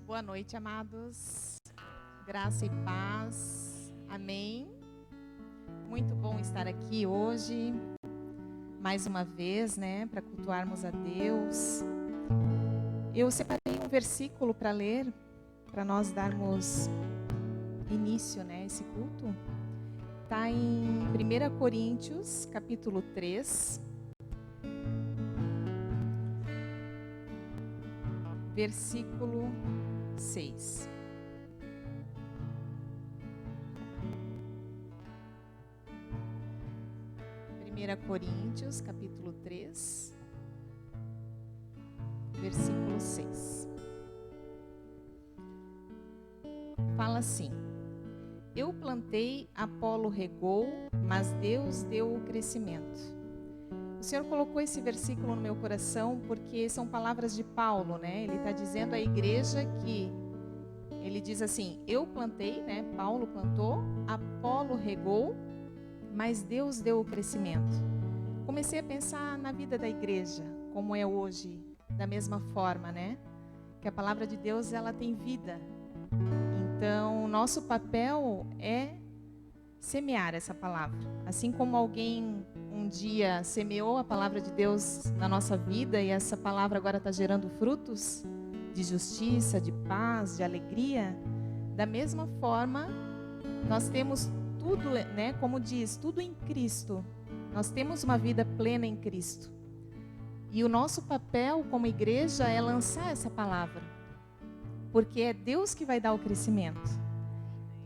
Boa noite, amados. Graça e paz. Amém. Muito bom estar aqui hoje, mais uma vez, para cultuarmos a Deus. Eu separei um versículo para ler, para nós darmos início, a esse culto. Está em 1 Coríntios, capítulo 3. Versículo 6. Coríntios, capítulo 3, versículo 6. Fala assim: Eu plantei, Apolo regou, mas Deus deu o crescimento. O Senhor colocou esse versículo no meu coração porque são palavras de Paulo, Ele está dizendo à igreja que ele diz assim: eu plantei, Paulo plantou, Apolo regou, mas Deus deu o crescimento. Comecei a pensar na vida da igreja, como é hoje, da mesma forma, que a palavra de Deus, ela tem vida. Então, nosso papel é semear essa palavra. Assim como alguém um dia semeou a palavra de Deus na nossa vida e essa palavra agora está gerando frutos de justiça, de paz, de alegria, da mesma forma, nós temos tudo, como diz, tudo em Cristo. Nós temos uma vida plena em Cristo. E o nosso papel como igreja é lançar essa palavra. Porque é Deus que vai dar o crescimento.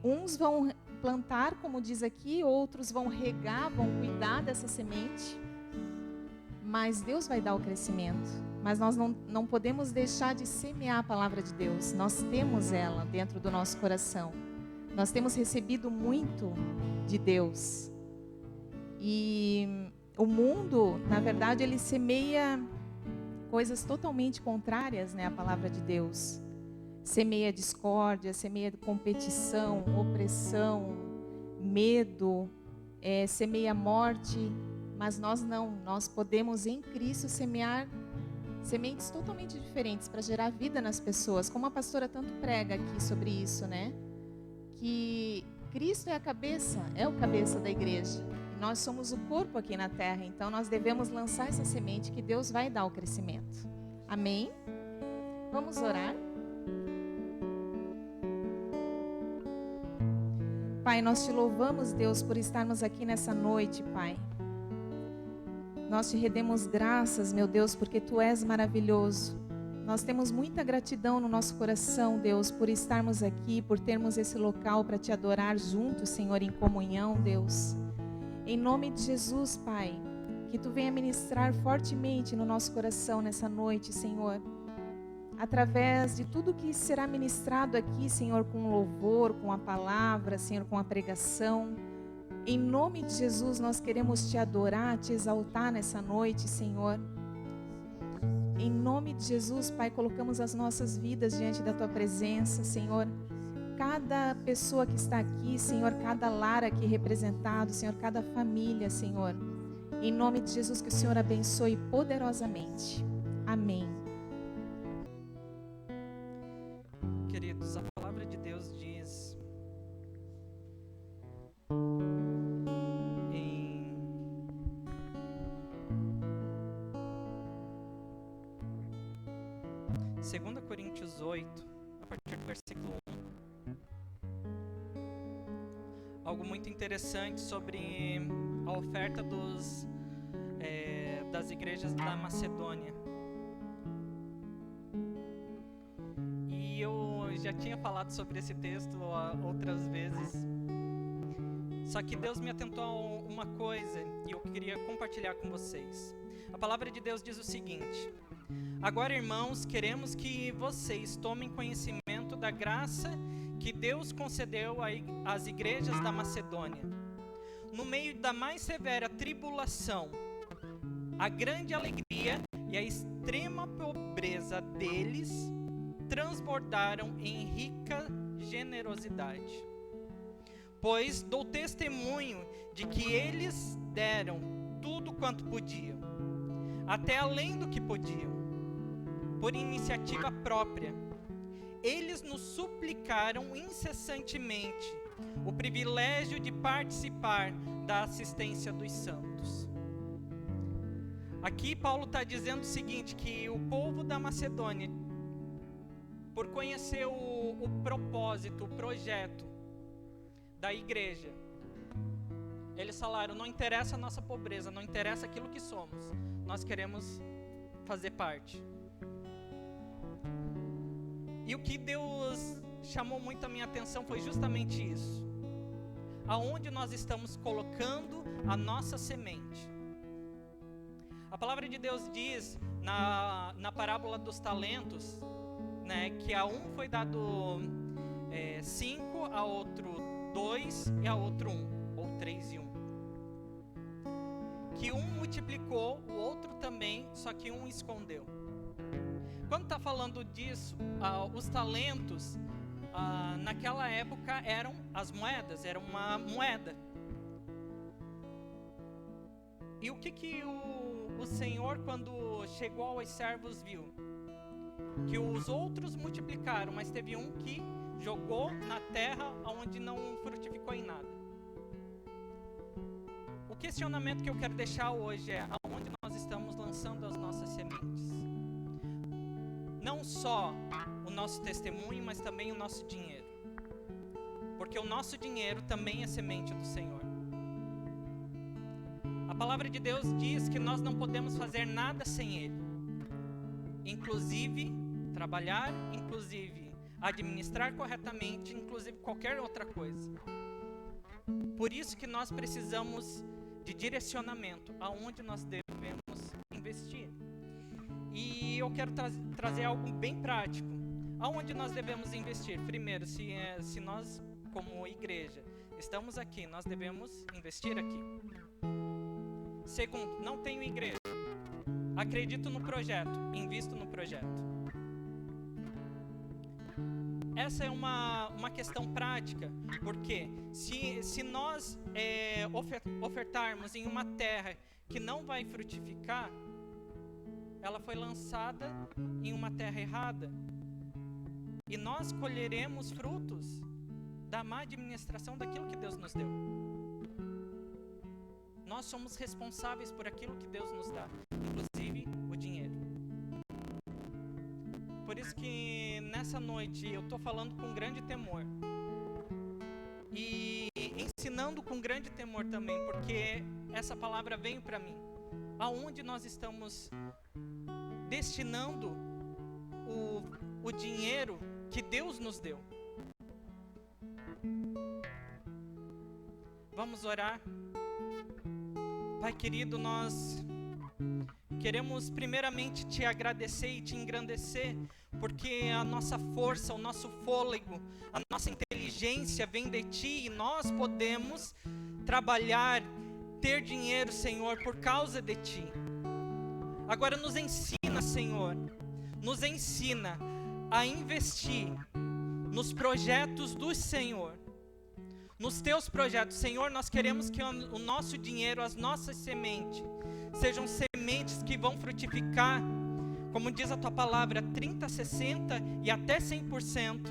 Uns vão plantar, como diz aqui, outros vão regar, vão cuidar dessa semente. Mas Deus vai dar o crescimento. Mas nós não podemos deixar de semear a palavra de Deus. Nós temos ela dentro do nosso coração. Nós temos recebido muito de Deus. E o mundo, na verdade, ele semeia coisas totalmente contrárias, à palavra de Deus. Semeia discórdia, semeia competição, opressão, medo, semeia morte. Mas nós não, nós podemos em Cristo semear sementes totalmente diferentes para gerar vida nas pessoas. Como a pastora tanto prega aqui sobre isso, que Cristo é o cabeça da igreja. E nós somos o corpo aqui na terra, então nós devemos lançar essa semente que Deus vai dar o crescimento. Amém? Vamos orar? Pai, nós te louvamos, Deus, por estarmos aqui nessa noite, Pai. Nós te rendemos graças, meu Deus, porque Tu és maravilhoso. Nós temos muita gratidão no nosso coração, Deus, por estarmos aqui, por termos esse local para Te adorar juntos, Senhor, em comunhão, Deus. Em nome de Jesus, Pai, que Tu venha ministrar fortemente no nosso coração nessa noite, Senhor. Através de tudo que será ministrado aqui, Senhor, com louvor, com a palavra, Senhor, com a pregação. Em nome de Jesus, nós queremos Te adorar, Te exaltar nessa noite, Senhor. Em nome de Jesus, Pai, colocamos as nossas vidas diante da Tua presença, Senhor. Cada pessoa que está aqui, Senhor, cada lar aqui representado, Senhor, cada família, Senhor. Em nome de Jesus, que o Senhor abençoe poderosamente. Amém. Queridos, a palavra de Deus diz em 2 Coríntios 8, a partir do versículo 1, algo muito interessante sobre a oferta das igrejas da Macedônia. E eu já tinha falado sobre esse texto outras vezes, só que Deus me atentou a uma coisa e eu queria compartilhar com vocês. A palavra de Deus diz o seguinte: agora, irmãos, queremos que vocês tomem conhecimento da graça que Deus concedeu às igrejas da Macedônia. No meio da mais severa tribulação, a grande alegria e a extrema pobreza deles transbordaram em rica generosidade. Pois dou testemunho de que eles deram tudo quanto podiam, até além do que podiam, por iniciativa própria. eles nos suplicaram incessantemente o privilégio de participar da assistência dos santos. Aqui Paulo está dizendo o seguinte, que o povo da Macedônia, por conhecer o propósito, o projeto da igreja, eles falaram, não interessa a nossa pobreza, não interessa aquilo que somos, nós queremos fazer parte. E o que Deus chamou muito a minha atenção foi justamente isso. Aonde nós estamos colocando a nossa semente. A palavra de Deus diz na parábola dos talentos, né, que a um foi dado 5, a outro 2 e a outro 1, ou 3 e 1. Que um multiplicou, o outro também, só que um escondeu. Quando está falando disso, os talentos, naquela época eram as moedas, era uma moeda. E o que o Senhor, quando chegou aos servos, viu? Que os outros multiplicaram, mas teve um que jogou na terra onde não frutificou em nada. O questionamento que eu quero deixar hoje é: aonde nós estamos lançando as nossas sementes? Não só o nosso testemunho, mas também o nosso dinheiro. Porque o nosso dinheiro também é semente do Senhor. A palavra de Deus diz que nós não podemos fazer nada sem Ele. Inclusive trabalhar, inclusive administrar corretamente, inclusive qualquer outra coisa. Por isso que nós precisamos de direcionamento, aonde nós devemos investir. E eu quero trazer algo bem prático. Aonde nós devemos investir? Primeiro, se nós, como igreja, estamos aqui, nós devemos investir aqui. Segundo, não tenho igreja. Acredito no projeto, invisto no projeto. Essa é uma questão prática, porque se nós ofertarmos em uma terra que não vai frutificar, ela foi lançada em uma terra errada. E nós colheremos frutos da má administração daquilo que Deus nos deu. Nós somos responsáveis por aquilo que Deus nos dá, inclusive o dinheiro. Por isso que nessa noite eu estou falando com grande temor. E ensinando com grande temor também, porque essa palavra veio para mim. Aonde nós estamos destinando o dinheiro que Deus nos deu? Vamos orar. Pai querido, nós queremos primeiramente te agradecer e te engrandecer, porque a nossa força, o nosso fôlego, a nossa inteligência vem de ti e nós podemos trabalhar, ter dinheiro, Senhor, por causa de ti. Agora nos ensina, Senhor, nos ensina a investir nos projetos do Senhor, nos teus projetos. Senhor, nós queremos que o nosso dinheiro, as nossas sementes, sejam sementes que vão frutificar, como diz a tua palavra, 30, 60 e até 100%.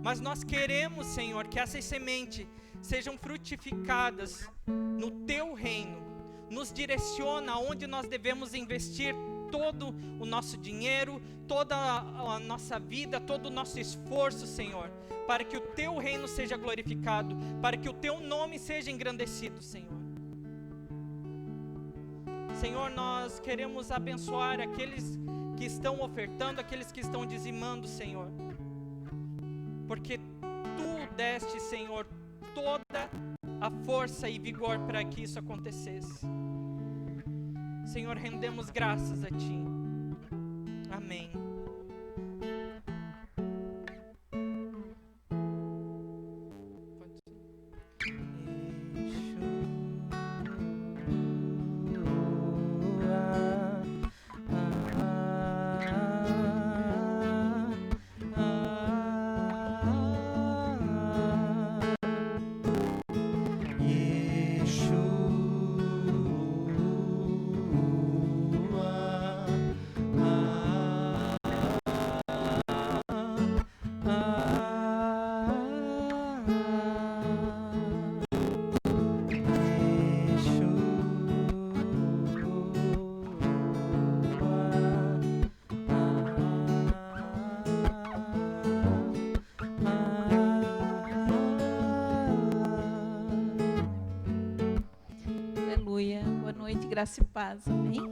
Mas nós queremos, Senhor, que essas sementes sejam frutificadas no teu reino. Nos direciona aonde nós devemos investir todo o nosso dinheiro, toda a nossa vida, todo o nosso esforço, Senhor, para que o teu reino seja glorificado, para que o teu nome seja engrandecido, Senhor. Senhor, nós queremos abençoar aqueles que estão ofertando, aqueles que estão dizimando, Senhor, porque tu deste, Senhor, toda a força e vigor para que isso acontecesse. Senhor, rendemos graças a ti. Amém. graça e paz, amém?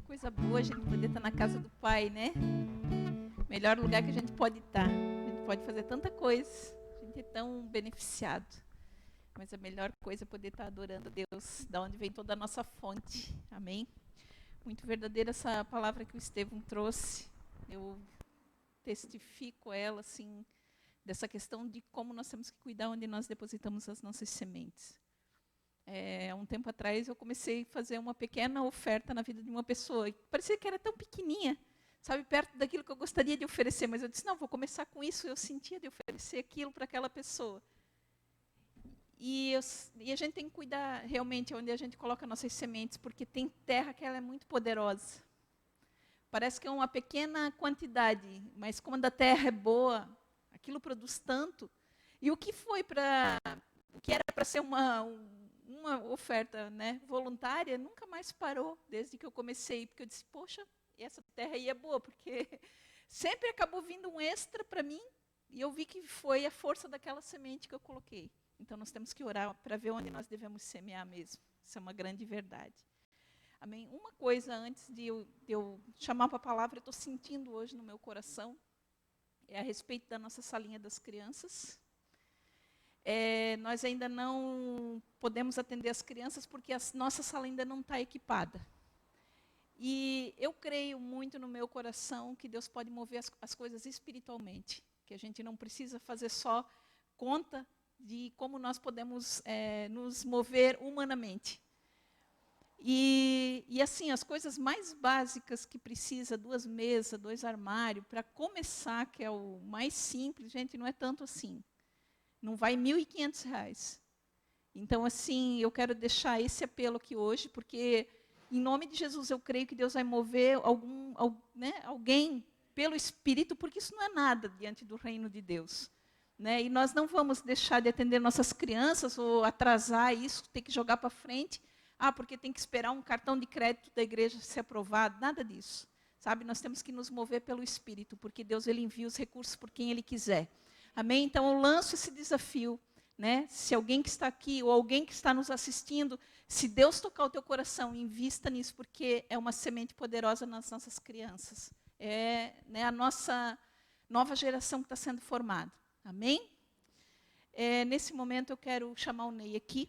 Coisa boa a gente poder estar na casa do Pai, né? Melhor lugar que a gente pode estar. A gente pode fazer tanta coisa, a gente é tão beneficiado. Mas a melhor coisa é poder estar adorando a Deus, da onde vem toda a nossa fonte, amém? Muito verdadeira essa palavra que o Estevão trouxe. Eu testifico ela, assim, dessa questão de como nós temos que cuidar onde nós depositamos as nossas sementes. Um tempo atrás eu comecei a fazer uma pequena oferta na vida de uma pessoa, e parecia que era tão pequenininha, sabe, perto daquilo que eu gostaria de oferecer, mas eu disse, não, vou começar com isso, eu sentia de oferecer aquilo para aquela pessoa. E a gente tem que cuidar realmente onde a gente coloca nossas sementes, porque tem terra que ela é muito poderosa. Parece que é uma pequena quantidade, mas quando a terra é boa, aquilo produz tanto. E o que era para ser uma oferta, né, voluntária, nunca mais parou desde que eu comecei, porque eu disse, poxa, essa terra aí é boa, porque sempre acabou vindo um extra para mim, e eu vi que foi a força daquela semente que eu coloquei. Então nós temos que orar para ver onde nós devemos semear mesmo. Isso é uma grande verdade. Amém? Uma coisa antes de eu chamar para a palavra, eu estou sentindo hoje no meu coração, é a respeito da nossa salinha das crianças. Nós ainda não podemos atender as crianças porque a nossa sala ainda não está equipada. E eu creio muito no meu coração que Deus pode mover as coisas espiritualmente, que a gente não precisa fazer só conta de como nós podemos nos mover humanamente. E assim, as coisas mais básicas que precisa, 2 mesas, 2 armários, para começar, que é o mais simples, gente, não é tanto assim. Não vai R$1.500. Então, assim, eu quero deixar esse apelo aqui hoje, porque, em nome de Jesus, eu creio que Deus vai mover alguém pelo Espírito, porque isso não é nada diante do reino de Deus. Né? E nós não vamos deixar de atender nossas crianças ou atrasar isso, ter que jogar para frente. Porque tem que esperar um cartão de crédito da igreja ser aprovado. Nada disso. Sabe? Nós temos que nos mover pelo Espírito, porque Deus ele envia os recursos por quem Ele quiser. Amém? Então eu lanço esse desafio. Né? Se alguém que está aqui ou alguém que está nos assistindo, se Deus tocar o teu coração, invista nisso, porque é uma semente poderosa nas nossas crianças. A nossa nova geração que está sendo formada. Amém? Nesse momento eu quero chamar o Ney aqui.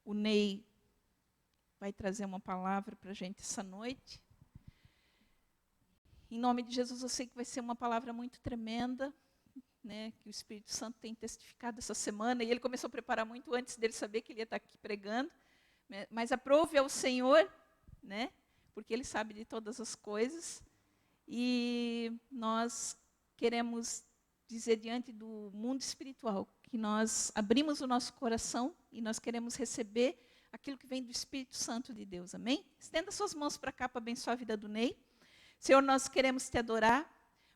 O Ney vai trazer uma palavra para a gente essa noite. Em nome de Jesus, eu sei que vai ser uma palavra muito tremenda, né, que o Espírito Santo tem testificado essa semana, e ele começou a preparar muito antes dele saber que ele ia estar aqui pregando, né, mas aprove ao Senhor, né, porque Ele sabe de todas as coisas, e nós queremos dizer diante do mundo espiritual que nós abrimos o nosso coração e nós queremos receber aquilo que vem do Espírito Santo de Deus, amém? Estenda suas mãos para cá para abençoar a vida do Ney. Senhor, nós queremos te adorar.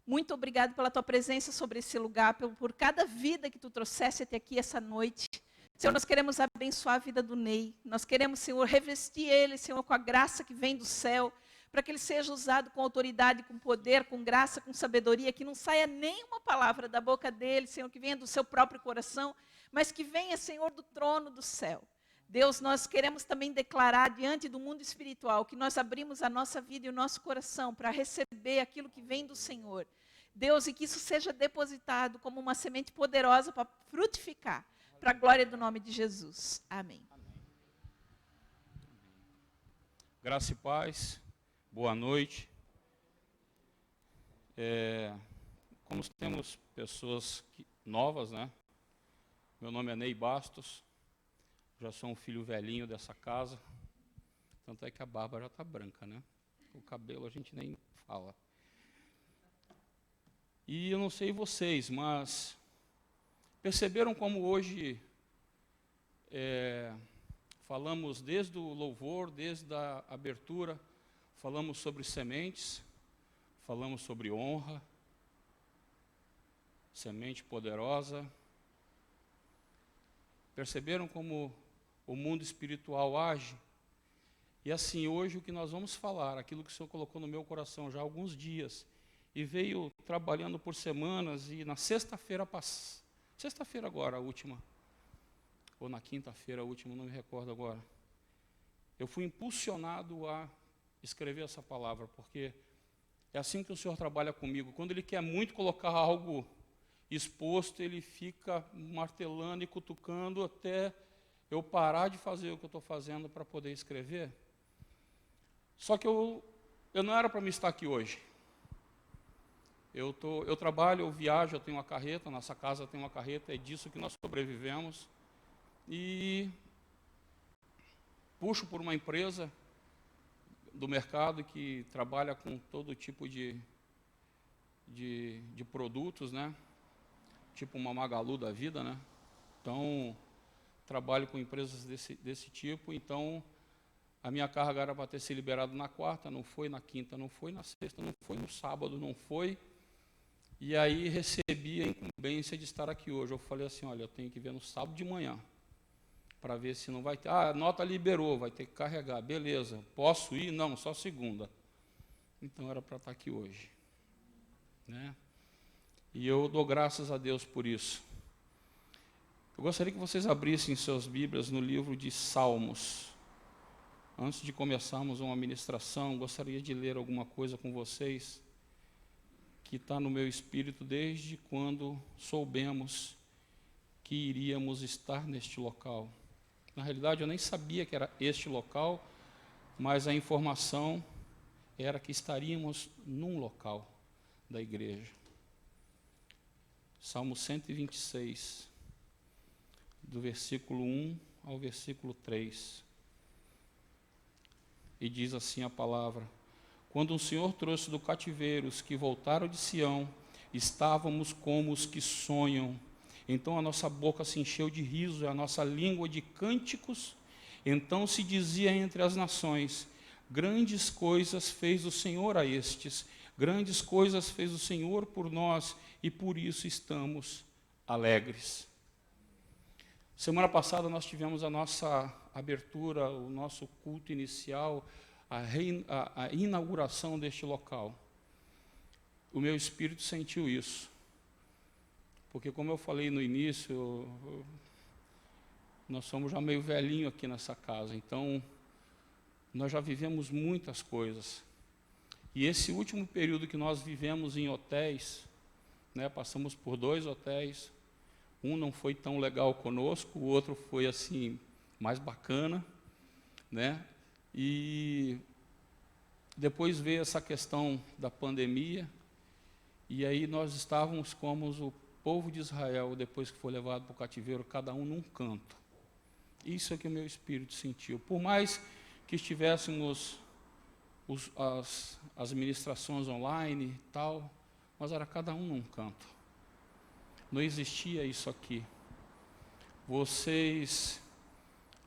Muito obrigado pela tua presença sobre esse lugar, por cada vida que tu trouxesse até aqui essa noite. Senhor, nós queremos abençoar a vida do Ney. Nós queremos, Senhor, revestir ele, Senhor, com a graça que vem do céu, para que ele seja usado com autoridade, com poder, com graça, com sabedoria, que não saia nenhuma palavra da boca dele, Senhor, que venha do seu próprio coração, mas que venha, Senhor, do trono do céu. Deus, nós queremos também declarar diante do mundo espiritual que nós abrimos a nossa vida e o nosso coração para receber aquilo que vem do Senhor. Deus, e que isso seja depositado como uma semente poderosa para frutificar, para a glória do nome de Jesus. Amém. Graça e paz, boa noite. Como temos pessoas novas, né? Meu nome é Ney Bastos. Já sou um filho velhinho dessa casa, tanto é que a barba já está branca, né? O cabelo a gente nem fala. E eu não sei vocês, mas perceberam como hoje falamos desde o louvor, desde a abertura, falamos sobre sementes, falamos sobre honra, semente poderosa. Perceberam como o mundo espiritual age? E assim, hoje o que nós vamos falar, aquilo que o Senhor colocou no meu coração já há alguns dias, e veio trabalhando por semanas, e na sexta-feira agora, a última, ou na quinta-feira, a última, não me recordo agora. Eu fui impulsionado a escrever essa palavra, porque é assim que o Senhor trabalha comigo. Quando Ele quer muito colocar algo exposto, Ele fica martelando e cutucando até eu parar de fazer o que eu estou fazendo para poder escrever. Só que eu não era para me estar aqui hoje. Eu trabalho, eu viajo, eu tenho uma carreta, nossa casa tem uma carreta, é disso que nós sobrevivemos. E puxo por uma empresa do mercado que trabalha com todo tipo de produtos, né? Tipo uma Magalu da vida, né? Então, trabalho com empresas desse tipo, então a minha carga era para ter se liberado na quarta, não foi, na quinta não foi, na sexta não foi, no sábado não foi, e aí recebi a incumbência de estar aqui hoje. Eu falei assim, olha, eu tenho que ver no sábado de manhã, para ver se não vai ter, a nota liberou, vai ter que carregar, beleza, posso ir? Não, só segunda. Então era para estar aqui hoje, né? E eu dou graças a Deus por isso. Eu gostaria que vocês abrissem suas Bíblias no livro de Salmos. Antes de começarmos uma ministração, gostaria de ler alguma coisa com vocês que está no meu espírito desde quando soubemos que iríamos estar neste local. Na realidade, eu nem sabia que era este local, mas a informação era que estaríamos num local da igreja. Salmo 126, do versículo 1 ao versículo 3. E diz assim a palavra: quando o Senhor trouxe do cativeiro os que voltaram de Sião, estávamos como os que sonham. Então a nossa boca se encheu de riso, e a nossa língua de cânticos. Então se dizia entre as nações: grandes coisas fez o Senhor a estes, grandes coisas fez o Senhor por nós, e por isso estamos alegres. Semana passada nós tivemos a nossa abertura, o nosso culto inicial, a inauguração deste local. O meu espírito sentiu isso, porque como eu falei no início, nós somos já meio velhinho aqui nessa casa, então nós já vivemos muitas coisas. E esse último período que nós vivemos em hotéis, né, passamos por 2 hotéis, um não foi tão legal conosco, o outro foi assim mais bacana, né? E depois veio essa questão da pandemia, e aí nós estávamos como o povo de Israel, depois que foi levado para o cativeiro, cada um num canto. Isso é que o meu espírito sentiu. Por mais que estivéssemos as ministrações online e tal, mas era cada um num canto. Não existia isso aqui. Vocês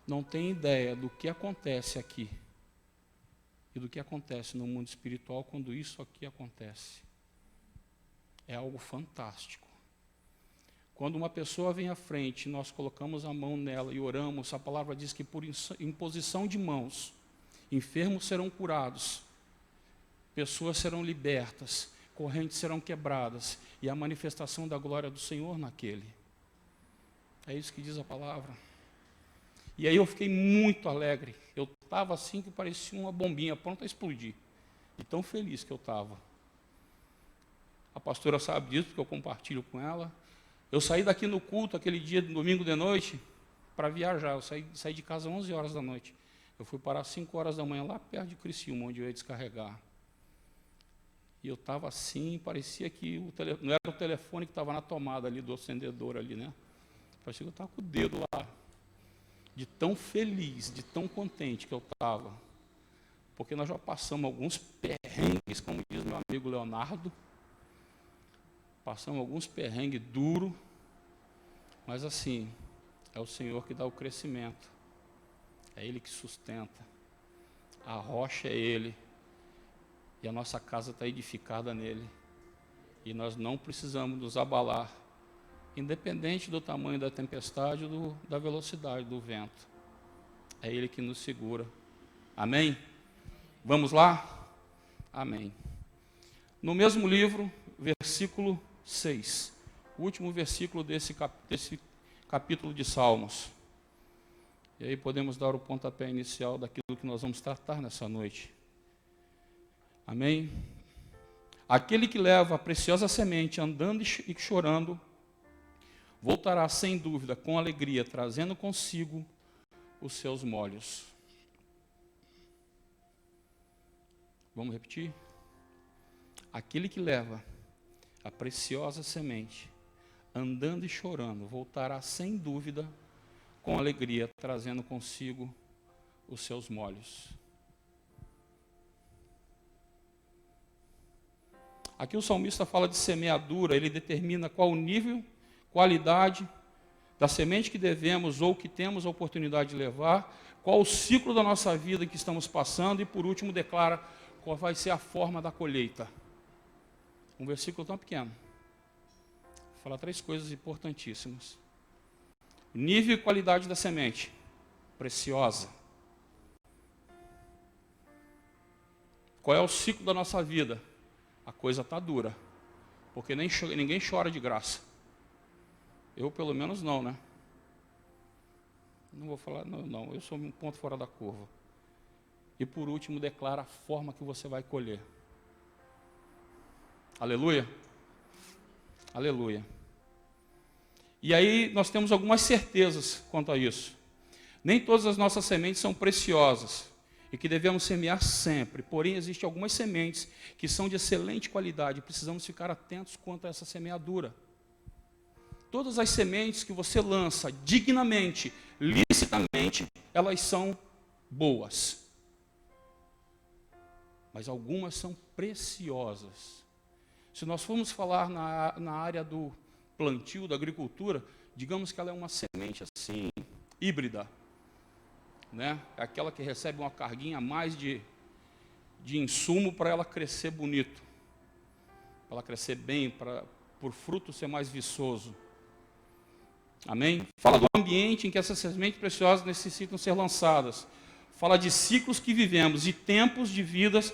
não têm ideia do que acontece aqui e do que acontece no mundo espiritual quando isso aqui acontece. É algo fantástico. Quando uma pessoa vem à frente, nós colocamos a mão nela e oramos, a palavra diz que por imposição de mãos, enfermos serão curados, pessoas serão libertas, correntes serão quebradas, e a manifestação da glória do Senhor naquele. É isso que diz a palavra. E aí eu fiquei muito alegre. Eu estava assim que parecia uma bombinha pronta a explodir. E tão feliz que eu estava. A pastora sabe disso, porque eu compartilho com ela. Eu saí daqui no culto, aquele dia, domingo de noite, para viajar. Eu saí de casa às 11 horas da noite. Eu fui parar às 5 horas da manhã, lá perto de Criciúma, onde eu ia descarregar. E eu estava assim, parecia que não era o telefone que estava na tomada ali, do acendedor ali, né? Parecia que eu estava com o dedo lá. De tão feliz, de tão contente que eu estava. Porque nós já passamos alguns perrengues, como diz meu amigo Leonardo. Passamos alguns perrengues duros. Mas assim, é o Senhor que dá o crescimento. É Ele que sustenta. A rocha é Ele. E a nossa casa está edificada nele. E nós não precisamos nos abalar, independente do tamanho da tempestade ou da velocidade do vento. É Ele que nos segura. Amém? Vamos lá? Amém. No mesmo livro, versículo 6. O último versículo desse capítulo de Salmos. E aí podemos dar o pontapé inicial daquilo que nós vamos tratar nessa noite. Amém? Aquele que leva a preciosa semente andando e chorando, voltará sem dúvida, com alegria, trazendo consigo os seus molhos. Vamos repetir? Aquele que leva a preciosa semente, andando e chorando, voltará sem dúvida, com alegria, trazendo consigo os seus molhos. Aqui o salmista fala de semeadura, ele determina qual o nível, qualidade da semente que devemos ou que temos a oportunidade de levar, qual o ciclo da nossa vida que estamos passando e, por último, declara qual vai ser a forma da colheita. Um versículo tão pequeno. Vou falar 3 coisas importantíssimas. Nível e qualidade da semente. Preciosa. Qual é o ciclo da nossa vida? A coisa está dura. Porque ninguém chora de graça. Eu, pelo menos, não, né? Não vou falar, não. Eu sou um ponto fora da curva. E, por último, declara a forma que você vai colher. Aleluia? Aleluia. E aí nós temos algumas certezas quanto a isso. Nem todas as nossas sementes são preciosas e que devemos semear sempre. Porém, existem algumas sementes que são de excelente qualidade. Precisamos ficar atentos quanto a essa semeadura. Todas as sementes que você lança dignamente, licitamente, elas são boas. Mas algumas são preciosas. Se nós formos falar na área do plantio, da agricultura, digamos que ela é uma semente assim, híbrida. Né? É aquela que recebe uma carguinha a mais de insumo para ela crescer bonito. Para ela crescer bem, por fruto ser mais viçoso. Amém? Fala do ambiente em que essas sementes preciosas necessitam ser lançadas. Fala de ciclos que vivemos e tempos de vidas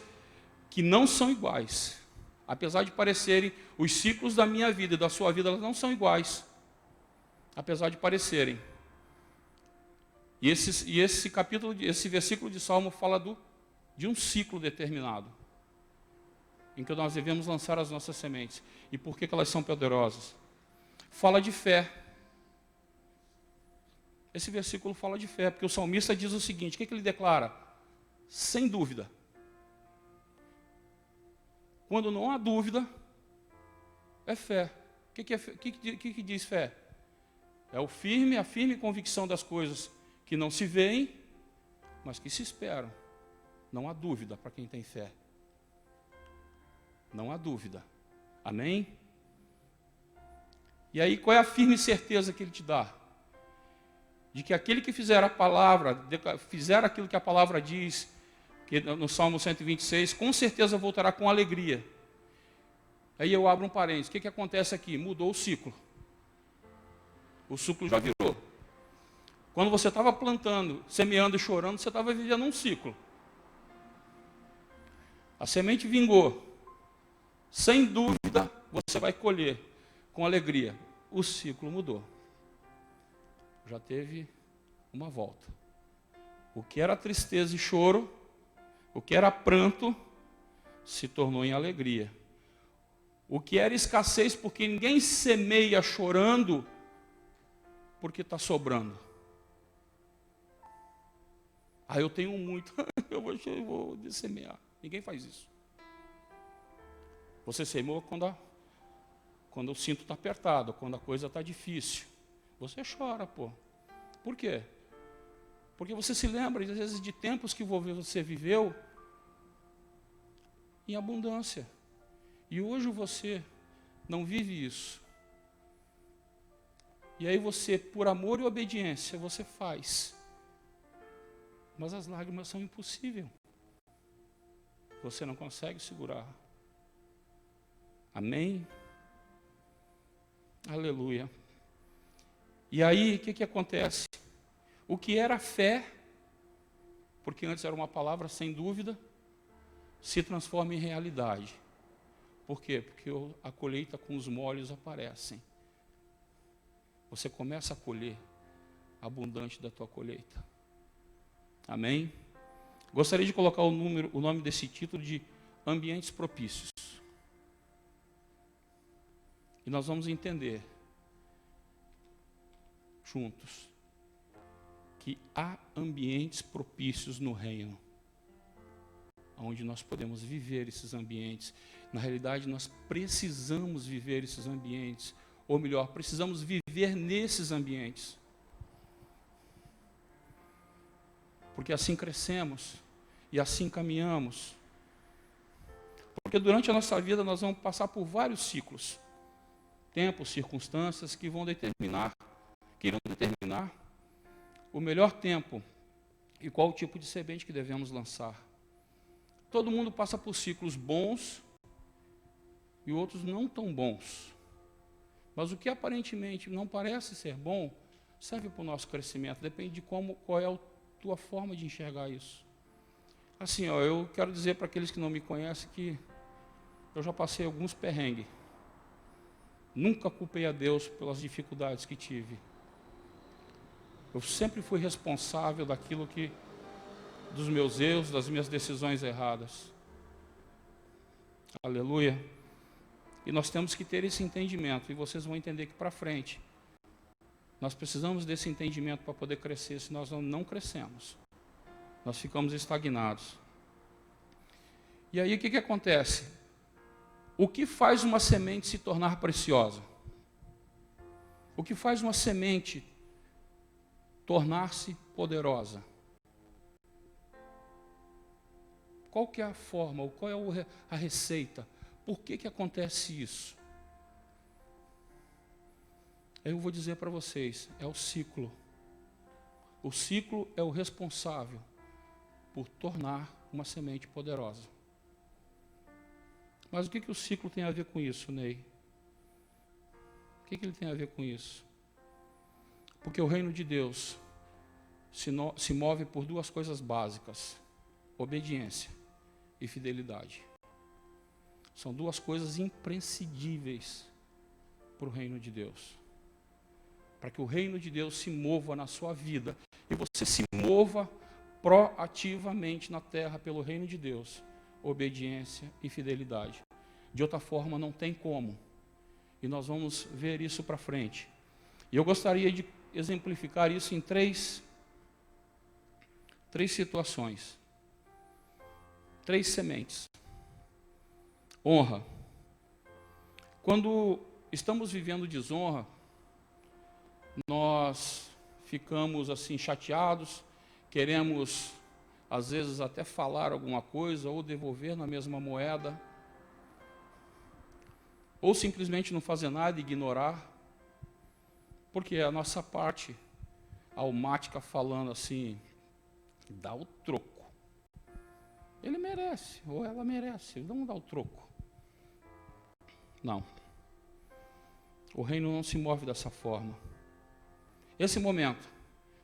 que não são iguais. Apesar de parecerem, os ciclos da minha vida e da sua vida, elas não são iguais. Apesar de parecerem. E esse versículo de Salmo fala de um ciclo determinado. Em que nós devemos lançar as nossas sementes. E por que elas são poderosas? Fala de fé. Esse versículo fala de fé, porque o salmista diz o seguinte, o que ele declara? Sem dúvida. Quando não há dúvida, é fé. O que diz fé? É a firme convicção das coisas que não se veem, mas que se esperam. Não há dúvida para quem tem fé. Não há dúvida. Amém? E aí, qual é a firme certeza que ele te dá? De que aquele que fizer a palavra, fizer aquilo que a palavra diz, que no Salmo 126, com certeza voltará com alegria. Aí eu abro um parênteses. O que acontece aqui? Mudou o ciclo. O ciclo já virou. Quando você estava plantando, semeando e chorando, você estava vivendo um ciclo. A semente vingou. Sem dúvida, você vai colher com alegria. O ciclo mudou. Já teve uma volta. O que era tristeza e choro, o que era pranto, se tornou em alegria. O que era escassez, porque ninguém semeia chorando, porque está sobrando. Eu tenho muito, eu vou semear. Ninguém faz isso. Você semeou quando o cinto está apertado, quando a coisa está difícil. Você chora, pô. Por quê? Porque você se lembra, às vezes, de tempos que você viveu em abundância. E hoje você não vive isso. E aí você, por amor e obediência, você faz. Mas as lágrimas são impossíveis. Você não consegue segurar. Amém? Aleluia. E aí, o que acontece? O que era fé, porque antes era uma palavra sem dúvida, se transforma em realidade. Por quê? Porque a colheita com os molhos aparecem. Você começa a colher abundante da tua colheita. Amém? Gostaria de colocar o nome desse título de Ambientes Propícios. E nós vamos entender juntos que há ambientes propícios no reino, onde nós podemos viver esses ambientes. Na realidade, nós precisamos viver esses ambientes, ou melhor, precisamos viver nesses ambientes. Porque assim crescemos e assim caminhamos. Porque durante a nossa vida nós vamos passar por vários ciclos, tempos, circunstâncias que irão determinar o melhor tempo e qual o tipo de semente que devemos lançar. Todo mundo passa por ciclos bons e outros não tão bons. Mas o que aparentemente não parece ser bom, serve para o nosso crescimento. Depende de qual é a tua forma de enxergar isso. Assim, eu quero dizer para aqueles que não me conhecem que eu já passei alguns perrengues. Nunca culpei a Deus pelas dificuldades que tive. Eu sempre fui responsável dos meus erros, das minhas decisões erradas. Aleluia. E nós temos que ter esse entendimento, e vocês vão entender que para frente, nós precisamos desse entendimento para poder crescer, se nós não crescemos. Nós ficamos estagnados. E aí o que acontece? O que faz uma semente se tornar preciosa? O que faz uma semente tornar-se poderosa? Qual que é a forma, ou qual é a receita? Por que acontece isso? Eu vou dizer para vocês, é o ciclo. O ciclo é o responsável por tornar uma semente poderosa. Mas o que o ciclo tem a ver com isso, Ney? O que ele tem a ver com isso? Porque o reino de Deus se move por duas coisas básicas: obediência e fidelidade. São duas coisas imprescindíveis para o reino de Deus. Para que o reino de Deus se mova na sua vida e você se mova proativamente na terra pelo reino de Deus, obediência e fidelidade. De outra forma, não tem como. E nós vamos ver isso para frente. E eu gostaria de exemplificar isso em três situações. 3 sementes. Honra. Quando estamos vivendo desonra, nós ficamos assim chateados, queremos às vezes até falar alguma coisa ou devolver na mesma moeda, ou simplesmente não fazer nada e ignorar, porque a nossa parte almática falando assim, dá o troco. Ele merece, ou ela merece, vamos dar o troco. Não. O reino não se move dessa forma. Esse momento,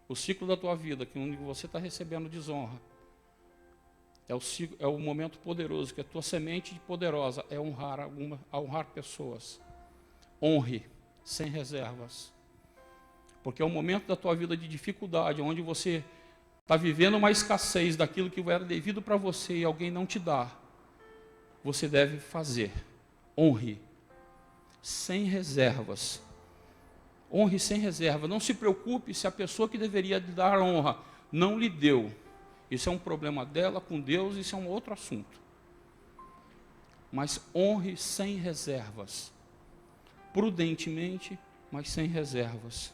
o ciclo da tua vida, que onde você está recebendo desonra, é o momento poderoso, que a tua semente poderosa é honrar pessoas. Honre, sem reservas. Porque é o momento da tua vida de dificuldade, onde você está vivendo uma escassez daquilo que era devido para você e alguém não te dá. Você deve fazer. Honre, sem reservas. Honre sem reserva. Não se preocupe se a pessoa que deveria lhe dar honra não lhe deu. Isso é um problema dela com Deus, isso é um outro assunto. Mas honre sem reservas. Prudentemente, mas sem reservas.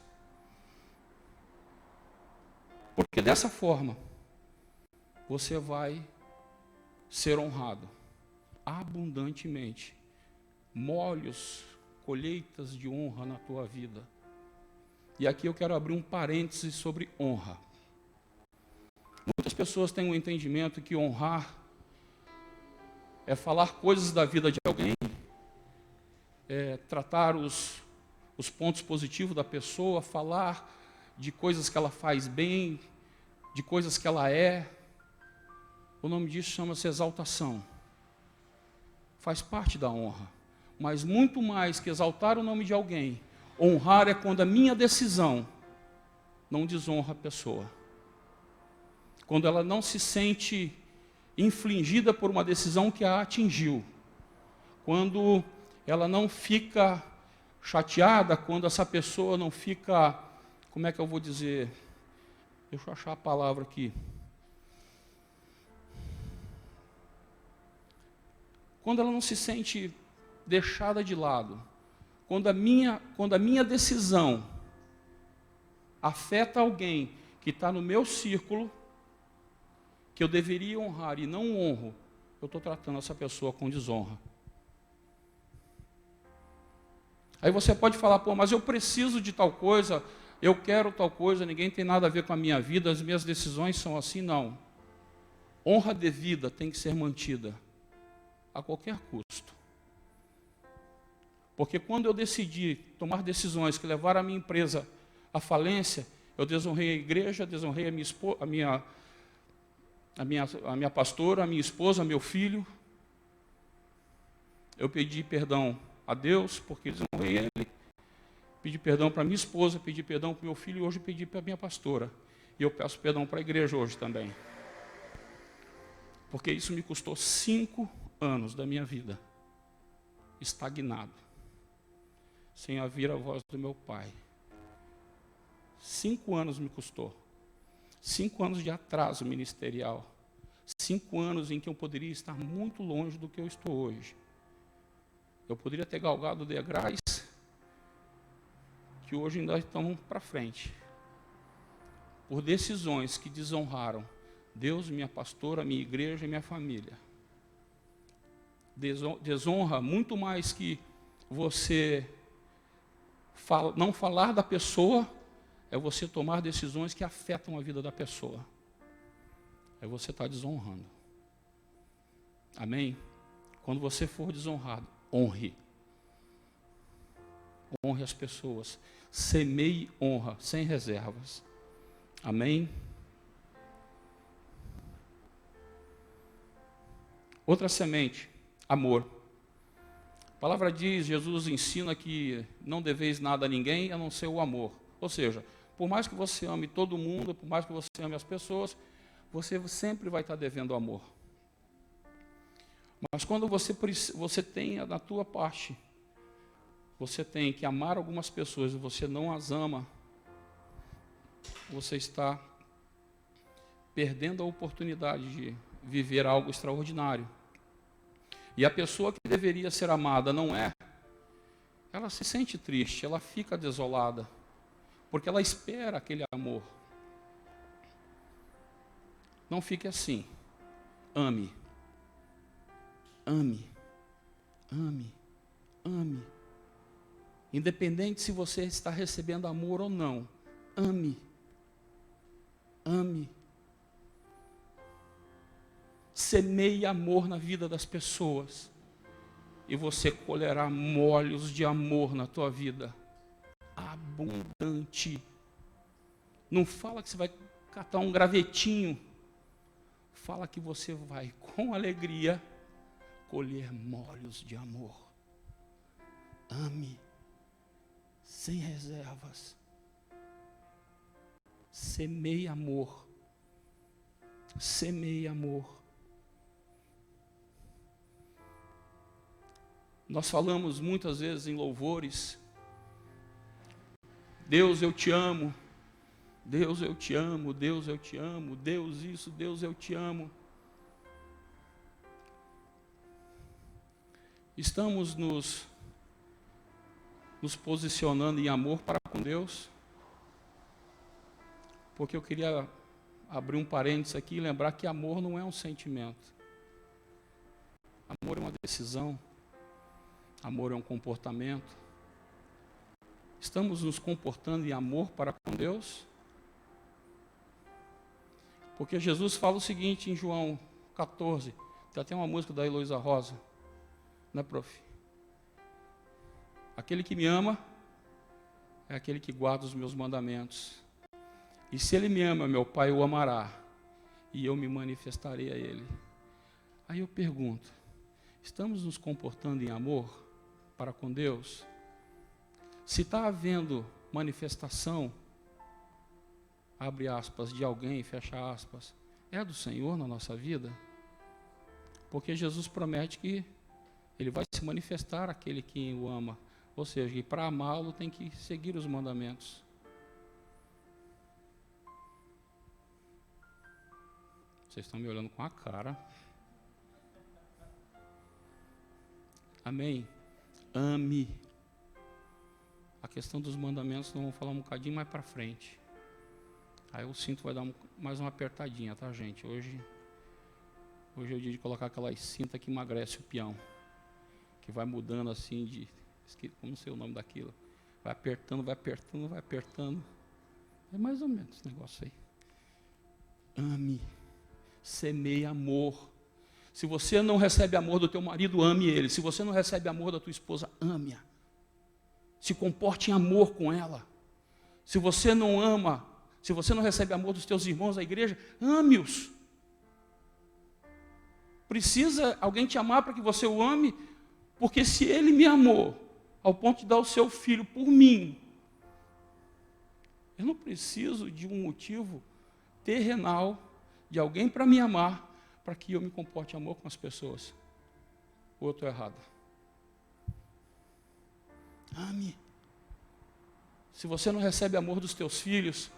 Porque dessa forma, você vai ser honrado abundantemente. Molhos, colheitas de honra na tua vida. E aqui eu quero abrir um parêntese sobre honra. Muitas pessoas têm um entendimento que honrar é falar coisas da vida de alguém, é tratar os pontos positivos da pessoa, falar de coisas que ela faz bem, de coisas que ela é. O nome disso chama-se exaltação. Faz parte da honra. Mas muito mais que exaltar o nome de alguém, honrar é quando a minha decisão não desonra a pessoa. quando ela não se sente infligida por uma decisão que a atingiu, quando ela não fica chateada, quando essa pessoa não fica, como é que eu vou dizer, deixa eu achar a palavra aqui, quando ela não se sente deixada de lado, quando a minha decisão afeta alguém que está no meu círculo, que eu deveria honrar e não honro, eu estou tratando essa pessoa com desonra. Aí você pode falar, pô, mas eu preciso de tal coisa, eu quero tal coisa, ninguém tem nada a ver com a minha vida, as minhas decisões são assim. Não. Honra devida tem que ser mantida a qualquer custo. Porque quando eu decidi tomar decisões que levaram a minha empresa à falência, eu desonrei a igreja, desonrei a minha pastora, a minha esposa, meu filho. Eu pedi perdão a Deus, porque desonrei Ele. Pedi perdão para minha esposa, pedi perdão para meu filho, e hoje pedi para a minha pastora. E eu peço perdão para a igreja hoje também. Porque isso me custou 5 anos da minha vida, estagnado, sem ouvir a voz do meu pai. 5 anos me custou. 5 anos de atraso ministerial. 5 anos em que eu poderia estar muito longe do que eu estou hoje. Eu poderia ter galgado degraus que hoje ainda estão para frente. Por decisões que desonraram Deus, minha pastora, minha igreja e minha família. Desonra muito mais que você não falar da pessoa, é você tomar decisões que afetam a vida da pessoa. É você estar desonrando. Amém? Quando você for desonrado, honre. Honre as pessoas. Semeie honra, sem reservas. Amém? Outra semente, amor. A palavra diz, Jesus ensina que não deveis nada a ninguém, a não ser o amor. Ou seja, por mais que você ame todo mundo, por mais que você ame as pessoas, você sempre vai estar devendo amor. Mas quando você tem na tua parte, você tem que amar algumas pessoas e você não as ama, você está perdendo a oportunidade de viver algo extraordinário. E a pessoa que deveria ser amada não é, ela se sente triste, ela fica desolada, porque ela espera aquele amor. Não fique assim. Ame. Ame. Ame. Ame. Independente se você está recebendo amor ou não, ame. Ame. Semeie amor na vida das pessoas e você colherá molhos de amor na tua vida, abundante. Não fala que você vai catar um gravetinho, fala que você vai com alegria colher molhos de amor. Ame, sem reservas. Semeie amor. Semeie amor. Nós falamos muitas vezes em louvores, Deus eu te amo, Deus eu te amo, Deus eu te amo, Deus isso, Deus eu te amo. Estamos nos posicionando em amor para com Deus? Porque eu queria abrir um parênteses aqui e lembrar que amor não é um sentimento. Amor é uma decisão. Amor é um comportamento. Estamos nos comportando em amor para com Deus? Porque Jesus fala o seguinte em João 14, tem até uma música da Heloísa Rosa, né, prof? Aquele que me ama é aquele que guarda os meus mandamentos. E se ele me ama, meu Pai o amará, e eu me manifestarei a ele. Aí eu pergunto, estamos nos comportando em amor para com Deus? Se está havendo manifestação, abre aspas, de alguém, fecha aspas, é do Senhor na nossa vida? Porque Jesus promete que Ele vai se manifestar àquele que o ama. Ou seja, que para amá-lo tem que seguir os mandamentos. Vocês estão me olhando com a cara. Amém? Ame. A questão dos mandamentos nós vamos falar um bocadinho mais para frente. Aí o cinto vai dar mais uma apertadinha, tá, gente? Hoje é o dia de colocar aquelas cintas que emagrece o peão. Que vai mudando assim de... Como não sei o nome daquilo. Vai apertando, vai apertando, vai apertando. É mais ou menos esse negócio aí. Ame. Semeie amor. Se você não recebe amor do teu marido, ame ele. Se você não recebe amor da tua esposa, ame-a. Se comporte em amor com ela. Se você não ama, se você não recebe amor dos teus irmãos da igreja, ame-os. Precisa alguém te amar para que você o ame? Porque se ele me amou, ao ponto de dar o seu filho por mim, eu não preciso de um motivo terrenal, de alguém para me amar, para que eu me comporte em amor com as pessoas. Ou eu estou errado? Ame. Se você não recebe amor dos teus filhos,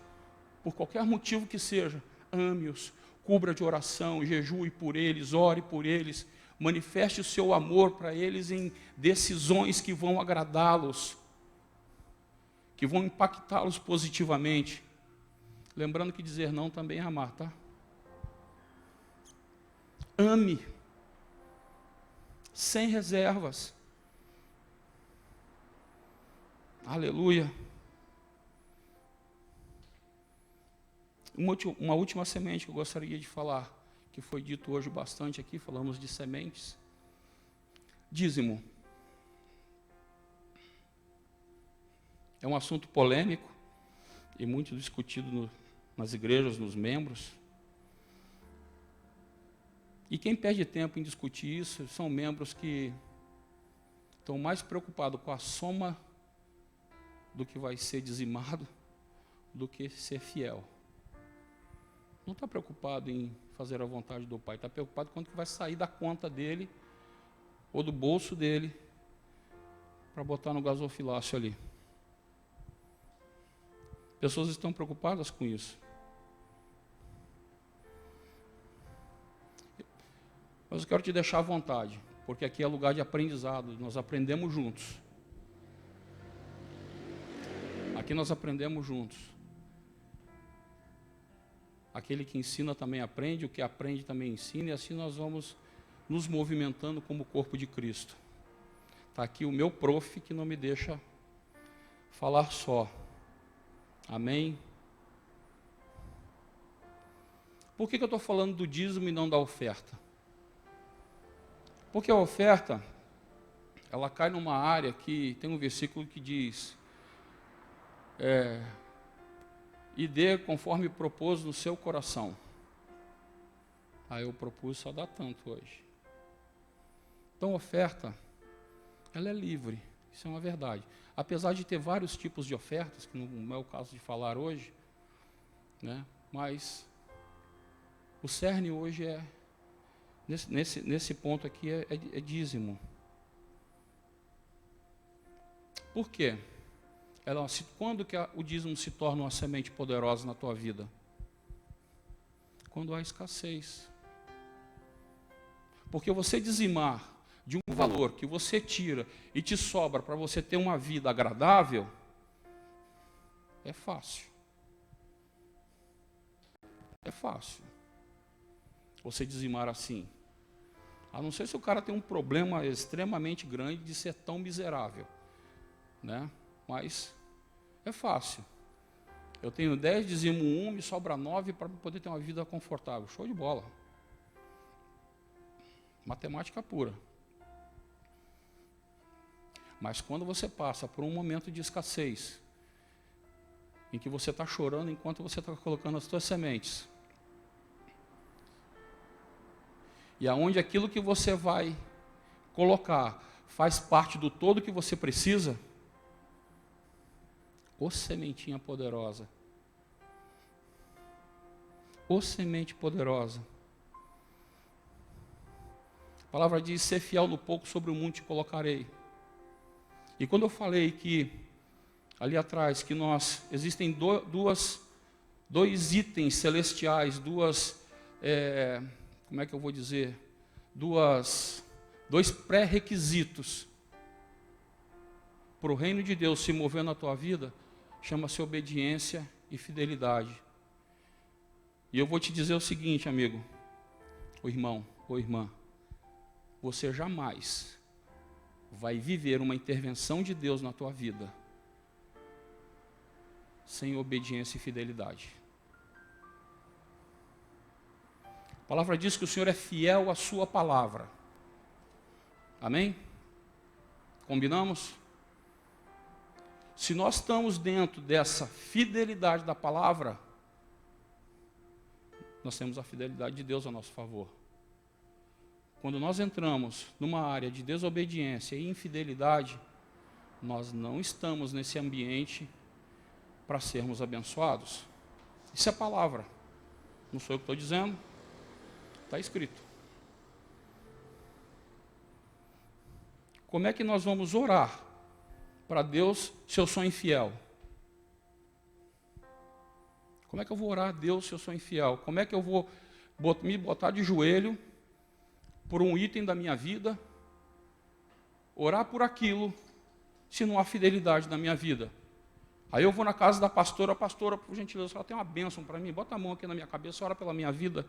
por qualquer motivo que seja, ame-os. Cubra de oração, jejue por eles, ore por eles. Manifeste o seu amor para eles em decisões que vão agradá-los, que vão impactá-los positivamente. Lembrando que dizer não também é amar, tá? Ame, sem reservas. Aleluia. Uma última semente que eu gostaria de falar, que foi dito hoje bastante aqui, falamos de sementes. Dízimo. É um assunto polêmico e muito discutido nas igrejas, nos membros. E quem perde tempo em discutir isso são membros que estão mais preocupados com a soma do que vai ser dizimado do que ser fiel. Não está preocupado em fazer a vontade do Pai, está preocupado quanto que vai sair da conta dele ou do bolso dele para botar no gasofilácio ali. Pessoas estão preocupadas com isso. Mas eu quero te deixar à vontade, porque aqui é lugar de aprendizado, nós aprendemos juntos. Aqui nós aprendemos juntos. Aquele que ensina também aprende, o que aprende também ensina, e assim nós vamos nos movimentando como corpo de Cristo. Está aqui o meu prof que não me deixa falar só. Amém? Por que eu estou falando do dízimo e não da oferta? Porque a oferta, ela cai numa área que tem um versículo que diz... e dê conforme propôs no seu coração. Aí eu propus só dar tanto hoje. Então, a oferta, ela é livre, isso é uma verdade. Apesar de ter vários tipos de ofertas, que não é o caso de falar hoje, né? Mas o cerne hoje é, nesse ponto aqui, é dízimo. Por quê? Quando que o dízimo se torna uma semente poderosa na tua vida? Quando há escassez. Porque você dizimar de um valor que você tira e te sobra para você ter uma vida agradável, é fácil. É fácil. Você dizimar assim. A não ser se o cara tem um problema extremamente grande de ser tão miserável, né? Mas é fácil. Eu tenho 10, dizimo 1, me sobra 9 para poder ter uma vida confortável. Show de bola. Matemática pura. Mas quando você passa por um momento de escassez, em que você está chorando enquanto você está colocando as suas sementes, e aonde aquilo que você vai colocar faz parte do todo que você precisa, ô sementinha poderosa, Ô semente poderosa. A palavra diz, ser fiel no pouco, sobre o muito te colocarei. E quando eu falei que, ali atrás, que existem dois itens celestiais, como é que eu vou dizer? Dois pré-requisitos para o reino de Deus se mover na tua vida, chama-se obediência e fidelidade. E eu vou te dizer o seguinte, amigo, ou irmão, ou irmã, você jamais vai viver uma intervenção de Deus na tua vida sem obediência e fidelidade. A palavra diz que o Senhor é fiel à sua palavra. Amém? Combinamos? Se nós estamos dentro dessa fidelidade da palavra, nós temos a fidelidade de Deus a nosso favor. Quando nós entramos numa área de desobediência e infidelidade, nós não estamos nesse ambiente para sermos abençoados. Isso é palavra. Não sou eu que estou dizendo. Está escrito. Como é que nós vamos orar para Deus se eu sou infiel? Como é que eu vou orar a Deus se eu sou infiel? Como é que eu vou me botar de joelho por um item da minha vida, orar por aquilo, se não há fidelidade na minha vida? Aí eu vou na casa da pastora, por gentileza, ela tem uma bênção para mim, bota a mão aqui na minha cabeça, ora pela minha vida.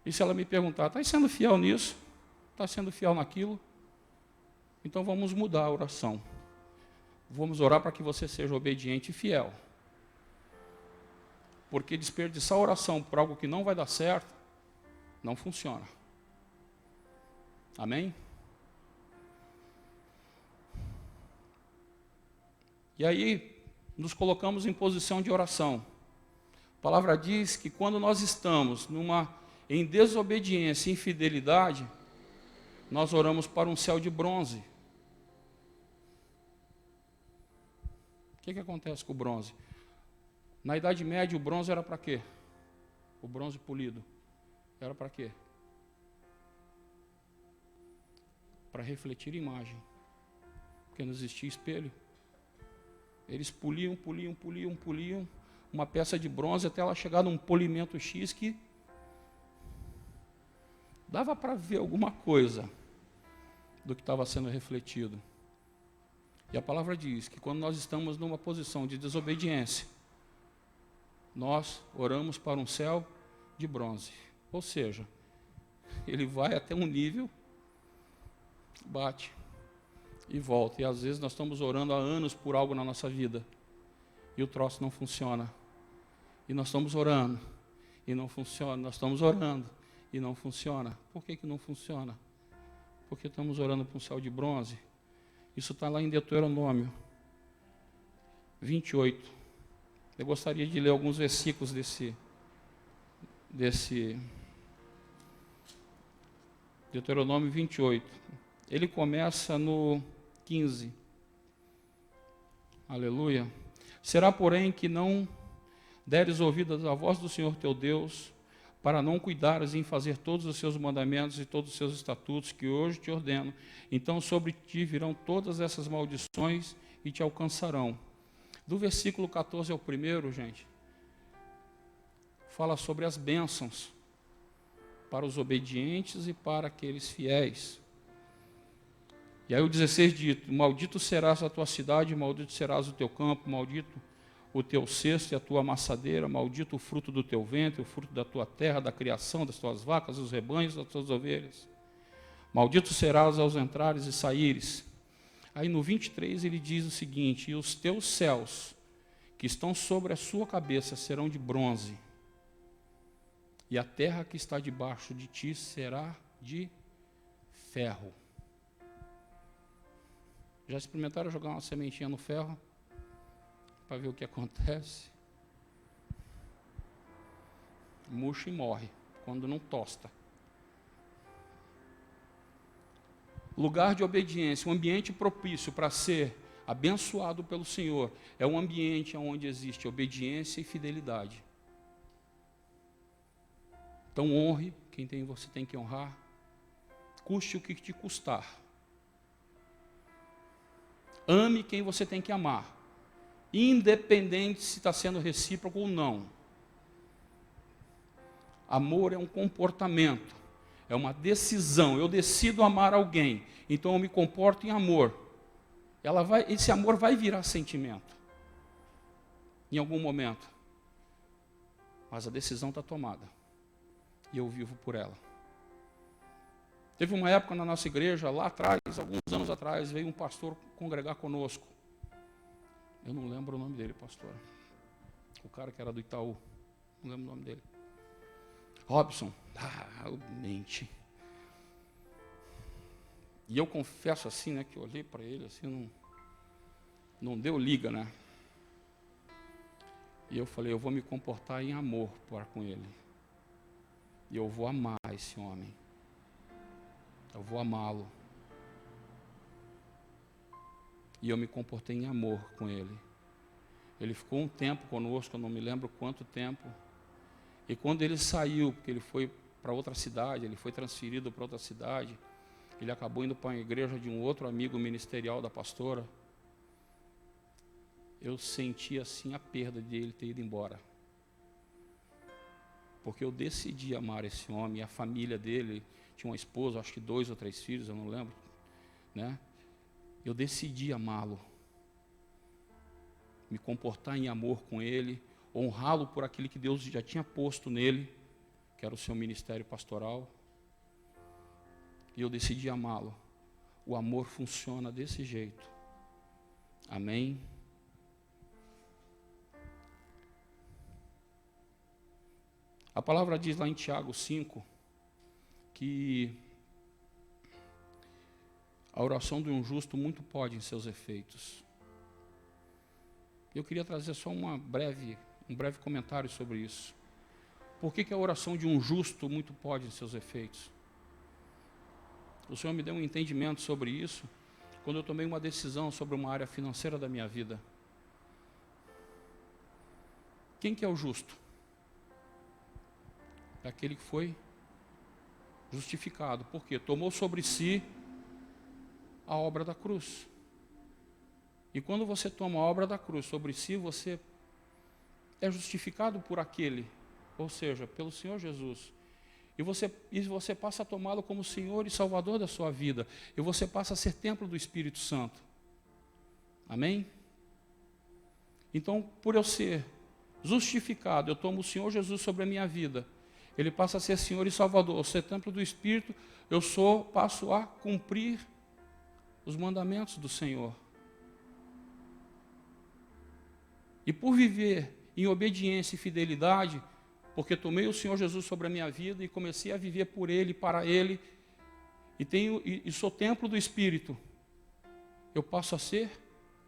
E se ela me perguntar, está sendo fiel nisso? Está sendo fiel naquilo? Então vamos mudar a oração. Vamos orar para que você seja obediente e fiel. Porque desperdiçar a oração por algo que não vai dar certo, não funciona. Amém? E aí, nos colocamos em posição de oração. A palavra diz que quando nós estamos em desobediência e infidelidade, nós oramos para um céu de bronze. O que acontece com o bronze? Na Idade Média, o bronze era para quê? O bronze polido. Era para quê? Para refletir imagem. Porque não existia espelho. Eles poliam uma peça de bronze até ela chegar num polimento X que dava para ver alguma coisa do que estava sendo refletido. E a palavra diz que quando nós estamos numa posição de desobediência, nós oramos para um céu de bronze. Ou seja, ele vai até um nível, bate e volta. E às vezes nós estamos orando há anos por algo na nossa vida e o troço não funciona. E nós estamos orando e não funciona. Nós estamos orando e não funciona. Por que não funciona? Porque estamos orando para um céu de bronze. Isso está lá em Deuteronômio 28. Eu gostaria de ler alguns versículos desse Deuteronômio 28. Ele começa no 15. Aleluia. Será, porém, que não deres ouvidos à voz do Senhor teu Deus, para não cuidares em fazer todos os seus mandamentos e todos os seus estatutos que hoje te ordeno, então sobre ti virão todas essas maldições e te alcançarão. Do versículo 14 ao 1, gente, fala sobre as bênçãos para os obedientes e para aqueles fiéis. E aí o 16 diz, maldito serás a tua cidade, maldito serás o teu campo, maldito o teu cesto e a tua amassadeira, maldito o fruto do teu ventre, o fruto da tua terra, da criação das tuas vacas, dos rebanhos, das tuas ovelhas. Maldito serás aos entrares e saíres. Aí no 23 ele diz o seguinte, e os teus céus, que estão sobre a sua cabeça, serão de bronze, e a terra que está debaixo de ti será de ferro. Já experimentaram jogar uma sementinha no ferro? Para ver o que acontece? Murcha e morre, quando não tosta. Lugar de obediência, um ambiente propício para ser abençoado pelo Senhor, é um ambiente onde existe obediência e fidelidade. Então honre quem você tem que honrar, custe o que te custar. Ame quem você tem que amar, independente se está sendo recíproco ou não. Amor é um comportamento, é uma decisão. Eu decido amar alguém, então eu me comporto em amor. Esse amor vai virar sentimento, em algum momento. Mas a decisão está tomada, e eu vivo por ela. Teve uma época na nossa igreja, lá atrás, alguns anos atrás, veio um pastor congregar conosco. Eu não lembro o nome dele, pastor. O cara que era do Itaú, não lembro o nome dele. Robson, mente. E eu confesso assim, né, que eu olhei para ele assim, não deu liga, né? E eu falei, eu vou me comportar em amor para com ele. E eu vou amar esse homem. Eu vou amá-lo. E eu me comportei em amor com ele. Ele ficou um tempo conosco, eu não me lembro quanto tempo. E quando ele saiu, porque ele foi para outra cidade, ele foi transferido para outra cidade, ele acabou indo para a igreja de um outro amigo ministerial da pastora. Eu senti assim a perda de ele ter ido embora. Porque eu decidi amar esse homem, e a família dele tinha uma esposa, acho que 2 ou 3 filhos, eu não lembro, né? Eu decidi amá-lo, me comportar em amor com ele, honrá-lo por aquilo que Deus já tinha posto nele, que era o seu ministério pastoral. E eu decidi amá-lo. O amor funciona desse jeito. Amém? A palavra diz lá em Tiago 5, que a oração de um justo muito pode em seus efeitos. Eu queria trazer só um breve comentário sobre isso. Por que a oração de um justo muito pode em seus efeitos? O Senhor me deu um entendimento sobre isso quando eu tomei uma decisão sobre uma área financeira da minha vida. Quem que é o justo? É aquele que foi justificado. Por quê? Tomou sobre si a obra da cruz. E quando você toma a obra da cruz sobre si, você é justificado por aquele, ou seja, pelo Senhor Jesus. E você passa a tomá-lo como Senhor e Salvador da sua vida. E você passa a ser templo do Espírito Santo. Amém? Então, por eu ser justificado, eu tomo o Senhor Jesus sobre a minha vida. Ele passa a ser Senhor e Salvador. Eu ser templo do Espírito, passo a cumprir os mandamentos do Senhor. E por viver em obediência e fidelidade, porque tomei o Senhor Jesus sobre a minha vida e comecei a viver por Ele, para Ele, e sou templo do Espírito, eu passo a ser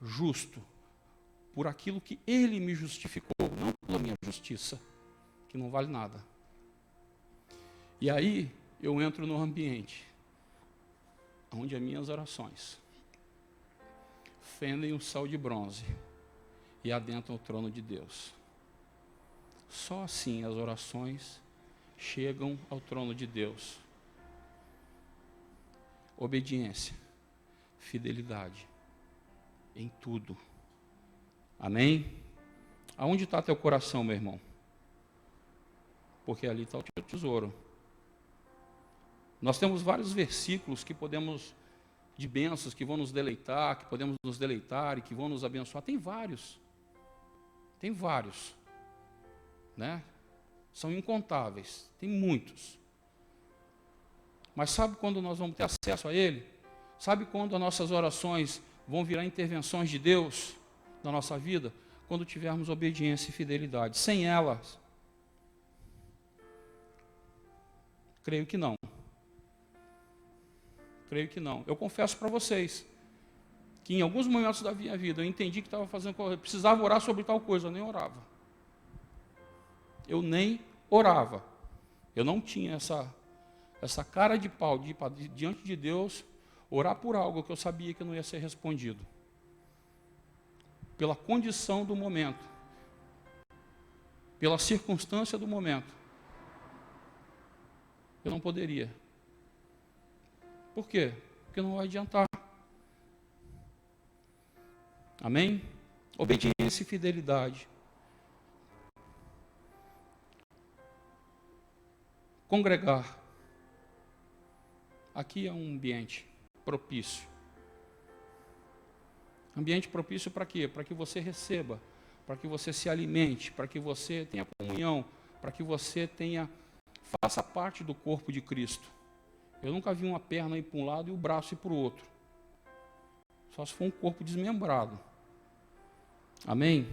justo por aquilo que Ele me justificou, não pela minha justiça, que não vale nada. E aí eu entro no ambiente onde as minhas orações fendem o sal de bronze e adentram o trono de Deus. Só assim as orações chegam ao trono de Deus. Obediência, fidelidade, em tudo. Amém? Aonde está teu coração, meu irmão? Porque ali está o teu tesouro. Nós temos vários versículos que podemos, de bênçãos, que vão nos deleitar, que podemos nos deleitar e que vão nos abençoar. Tem vários, né? São incontáveis, tem muitos. Mas sabe quando nós vamos ter acesso a Ele? Sabe quando as nossas orações vão virar intervenções de Deus na nossa vida? Quando tivermos obediência e fidelidade. Sem elas, creio que não. Creio que não. Eu confesso para vocês que em alguns momentos da minha vida eu entendi que estava fazendo coisa, precisava orar sobre tal coisa, eu nem orava. Eu nem orava. Eu não tinha essa cara de pau de ir diante de Deus, orar por algo que eu sabia que não ia ser respondido. pela condição do momento, pela circunstância do momento, eu não poderia. Por quê? Porque não vai adiantar. Amém? Obediência e fidelidade. Congregar. Aqui é um ambiente propício. Ambiente propício para quê? Para que você receba, para que você se alimente, para que você tenha comunhão, para que você faça parte do corpo de Cristo. Eu nunca vi uma perna ir para um lado e o braço ir para o outro. Só se for um corpo desmembrado. Amém?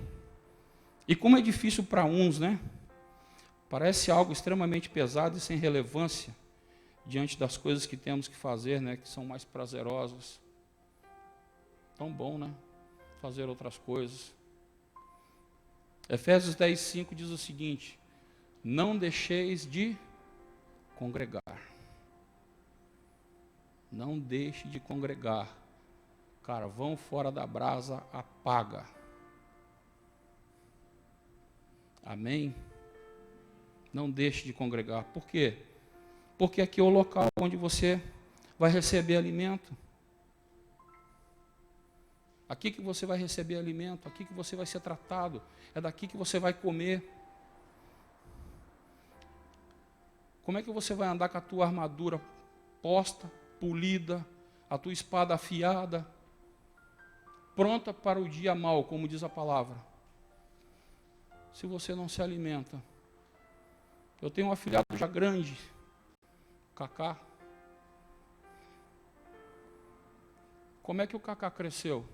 E como é difícil para uns, né? Parece algo extremamente pesado e sem relevância diante das coisas que temos que fazer, né? Que são mais prazerosas. Tão bom, né? Fazer outras coisas. Efésios 10:5 diz o seguinte: não deixeis de congregar. Não deixe de congregar. Carvão fora da brasa apaga. Amém? Não deixe de congregar. Por quê? Porque aqui é o local onde você vai receber alimento. Aqui que você vai receber alimento, aqui que você vai ser tratado, é daqui que você vai comer. Como é que você vai andar com a tua armadura posta, polida, a tua espada afiada, pronta para o dia mau, como diz a palavra, se você não se alimenta? Eu tenho um afilhado já grande, Cacá. Como é que o Cacá cresceu?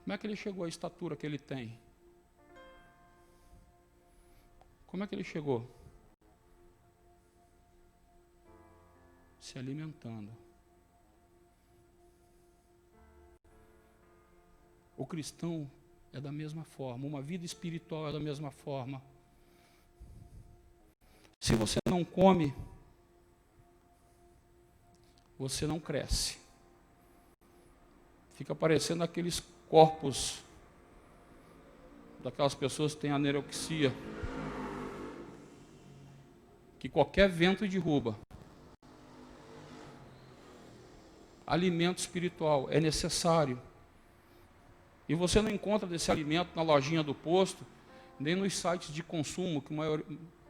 Como é que ele chegou à estatura que ele tem? Como é que ele chegou? Se alimentando. O cristão é da mesma forma, uma vida espiritual é da mesma forma. Se você não come, você não cresce. Fica parecendo aqueles corpos daquelas pessoas que têm anorexia, que qualquer vento derruba. Alimento espiritual é necessário. E você não encontra desse alimento na lojinha do posto, nem nos sites de consumo, que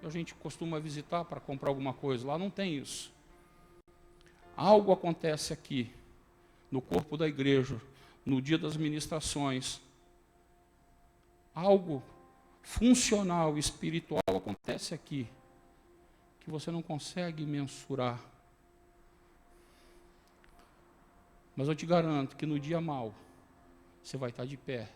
a gente costuma visitar para comprar alguma coisa. Lá não tem isso. Algo acontece aqui, no corpo da igreja, no dia das ministrações. Algo funcional, espiritual acontece aqui, que você não consegue mensurar. Mas eu te garanto que no dia mau, você vai estar de pé.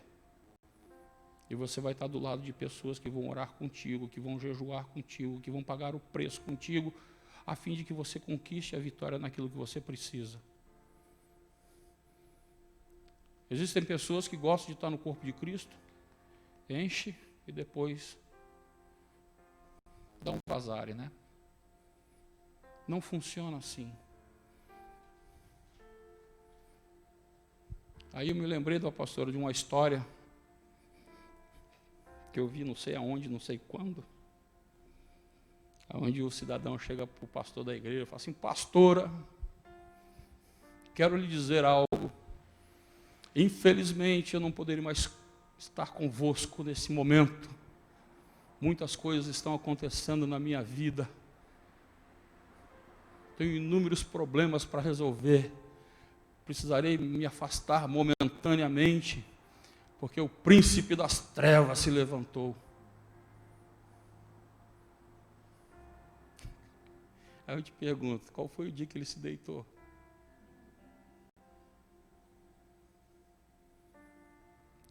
E você vai estar do lado de pessoas que vão orar contigo, que vão jejuar contigo, que vão pagar o preço contigo, a fim de que você conquiste a vitória naquilo que você precisa. Existem pessoas que gostam de estar no corpo de Cristo, enche e depois dá um vazare, né? Não funciona assim. Aí eu me lembrei da pastora de uma história que eu vi não sei aonde, não sei quando, onde o cidadão chega para o pastor da igreja e fala assim: pastora, quero lhe dizer algo. Infelizmente eu não poderia mais estar convosco nesse momento. Muitas coisas estão acontecendo na minha vida. Tenho inúmeros problemas para resolver. Precisarei me afastar momentaneamente, porque o príncipe das trevas se levantou. Aí eu te pergunto, qual foi o dia que ele se deitou?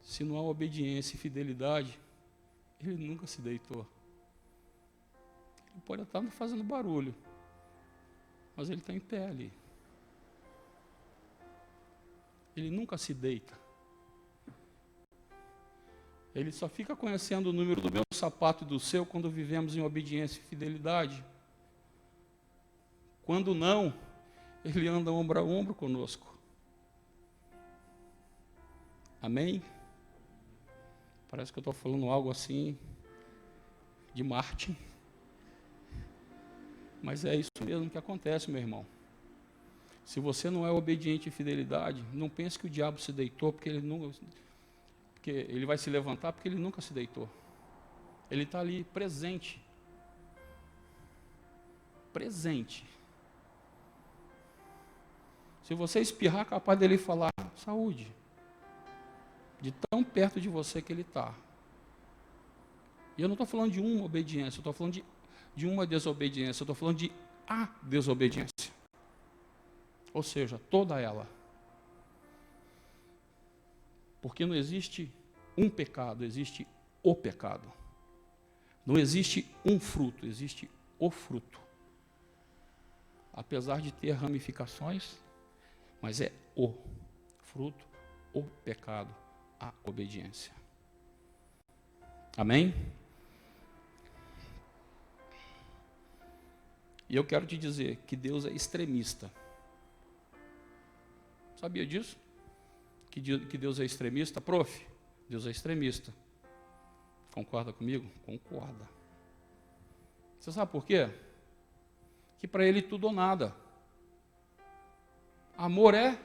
Se não há obediência e fidelidade, ele nunca se deitou. Ele pode estar fazendo barulho, mas ele está em pé ali. Ele nunca se deita. Ele só fica conhecendo o número do meu sapato e do seu quando vivemos em obediência e fidelidade. Quando não, ele anda ombro a ombro conosco. Amém? Parece que eu estou falando algo assim de Marte. Mas é isso mesmo que acontece, meu irmão. Se você não é obediente em fidelidade, não pense que o diabo se deitou, porque ele vai se levantar, porque ele nunca se deitou. Ele está ali presente. Presente. Se você espirrar, é capaz dele falar saúde. De tão perto de você que ele está. E eu não estou falando de uma obediência, eu estou falando de uma desobediência, eu estou falando de a desobediência. Ou seja, toda ela. Porque não existe um pecado, existe o pecado. Não existe um fruto, existe o fruto. Apesar de ter ramificações, mas é o fruto, o pecado, a obediência. Amém? E eu quero te dizer que Deus é extremista. Sabia disso? Que Deus é extremista? Prof, Deus é extremista. Concorda comigo? Concorda. Você sabe por quê? Que para ele tudo ou nada. Amor é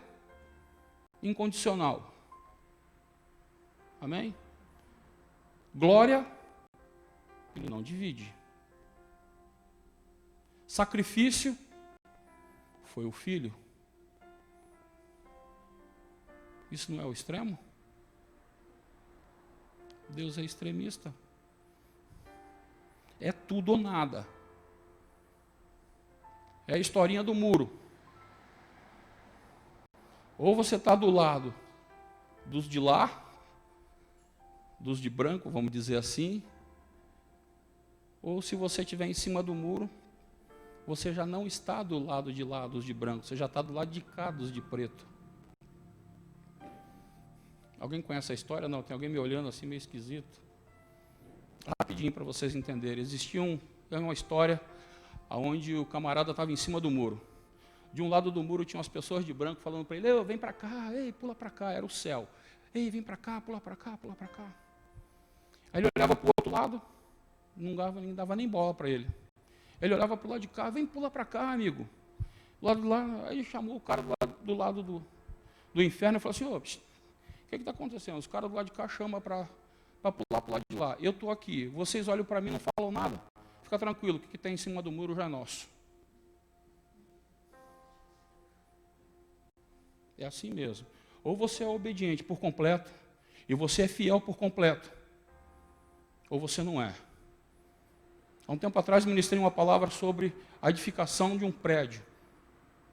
incondicional. Amém? Glória, ele não divide. Sacrifício, foi o filho. Isso não é o extremo? Deus é extremista. É tudo ou nada. É a historinha do muro. Ou você está do lado dos de lá, dos de branco, vamos dizer assim, ou se você estiver em cima do muro, você já não está do lado de lá dos de branco, você já está do lado de cá dos de preto. Alguém conhece a história? Não, tem alguém me olhando assim meio esquisito. Rapidinho para vocês entenderem. Existia uma história onde o camarada estava em cima do muro. De um lado do muro tinha umas pessoas de branco falando para ele: "Ei, vem para cá, ei, pula para cá", era o céu. "Ei, vem para cá, pula para cá, pula para cá". Aí ele olhava para o outro lado, não dava nem bola para ele. Ele olhava para o lado de cá: "Vem, pula para cá, amigo". Do lado de lá, aí chamou o cara do lado do inferno e falou assim: "Ô, o que está acontecendo? Os caras do lado de cá chamam para pular para o lado de lá. Eu estou aqui, vocês olham para mim e não falam nada. Fica tranquilo, o que está em cima do muro já é nosso". É assim mesmo. Ou você é obediente por completo, e você é fiel por completo, ou você não é. Há um tempo atrás ministrei uma palavra sobre a edificação de um prédio.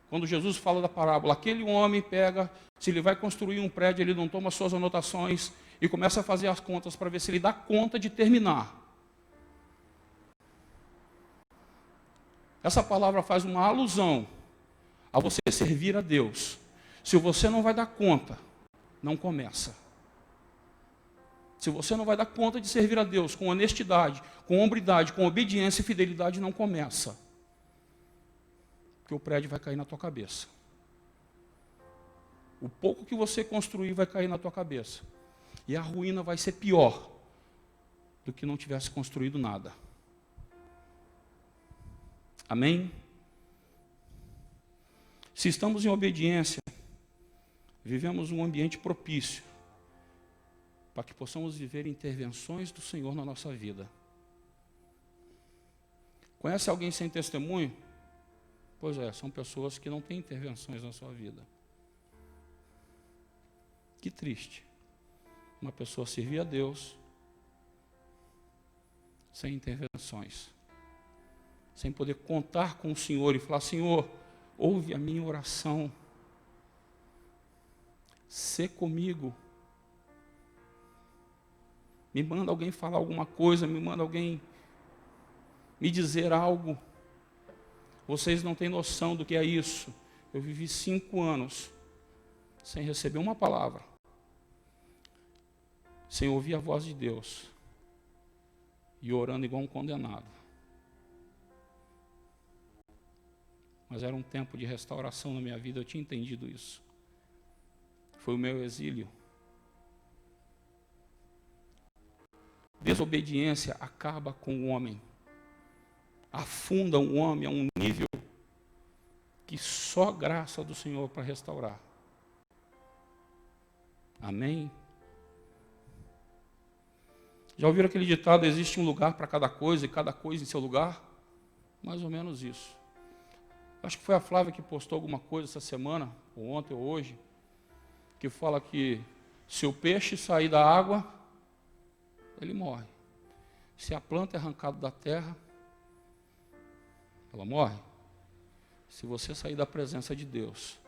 Quando Jesus fala da parábola, aquele homem pega, se ele vai construir um prédio, ele não toma suas anotações e começa a fazer as contas para ver se ele dá conta de terminar. Essa palavra faz uma alusão a você servir a Deus. Se você não vai dar conta, não começa. Se você não vai dar conta de servir a Deus com honestidade, com hombridade, com obediência e fidelidade, não começa. Porque o prédio vai cair na tua cabeça. O pouco que você construir vai cair na tua cabeça. E a ruína vai ser pior do que não tivesse construído nada. Amém? Se estamos em obediência, vivemos um ambiente propício para que possamos viver intervenções do Senhor na nossa vida. Conhece alguém sem testemunho? Pois é, são pessoas que não têm intervenções na sua vida. Que triste. Uma pessoa servir a Deus sem intervenções. Sem poder contar com o Senhor e falar: "Senhor, ouve a minha oração. Sê comigo. Me manda alguém falar alguma coisa, me manda alguém me dizer algo". Vocês não têm noção do que é isso. Eu vivi 5 anos sem receber uma palavra, sem ouvir a voz de Deus e orando igual um condenado. Mas era um tempo de restauração na minha vida, eu tinha entendido isso. Foi o meu exílio. desobediência acaba com o homem. Afunda o homem a um nível que só a graça do Senhor para restaurar. Amém? Já ouviram aquele ditado, existe um lugar para cada coisa e cada coisa em seu lugar? Mais ou menos isso. Acho que foi a Flávia que postou alguma coisa essa semana, ou ontem ou hoje, que fala que se o peixe sair da água, ele morre. Se a planta é arrancada da terra, ela morre. Se você sair da presença de Deus,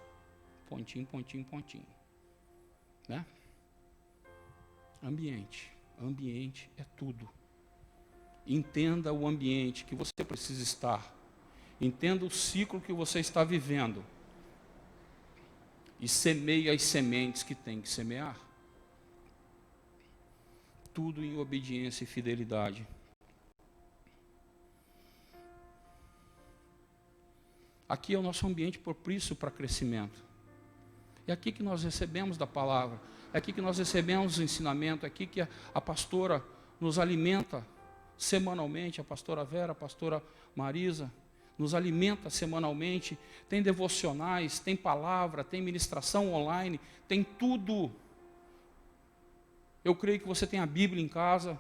pontinho, pontinho, pontinho. Né? Ambiente é tudo. Entenda o ambiente que você precisa estar. Entenda o ciclo que você está vivendo. E semeie as sementes que tem que semear. Tudo em obediência e fidelidade. Aqui é o nosso ambiente propício para crescimento. É aqui que nós recebemos da palavra. É aqui que nós recebemos o ensinamento. É aqui que a pastora nos alimenta semanalmente. A pastora Vera, a pastora Marisa, nos alimenta semanalmente. Tem devocionais, tem palavra, tem ministração online, tem tudo. Eu creio que você tem a Bíblia em casa.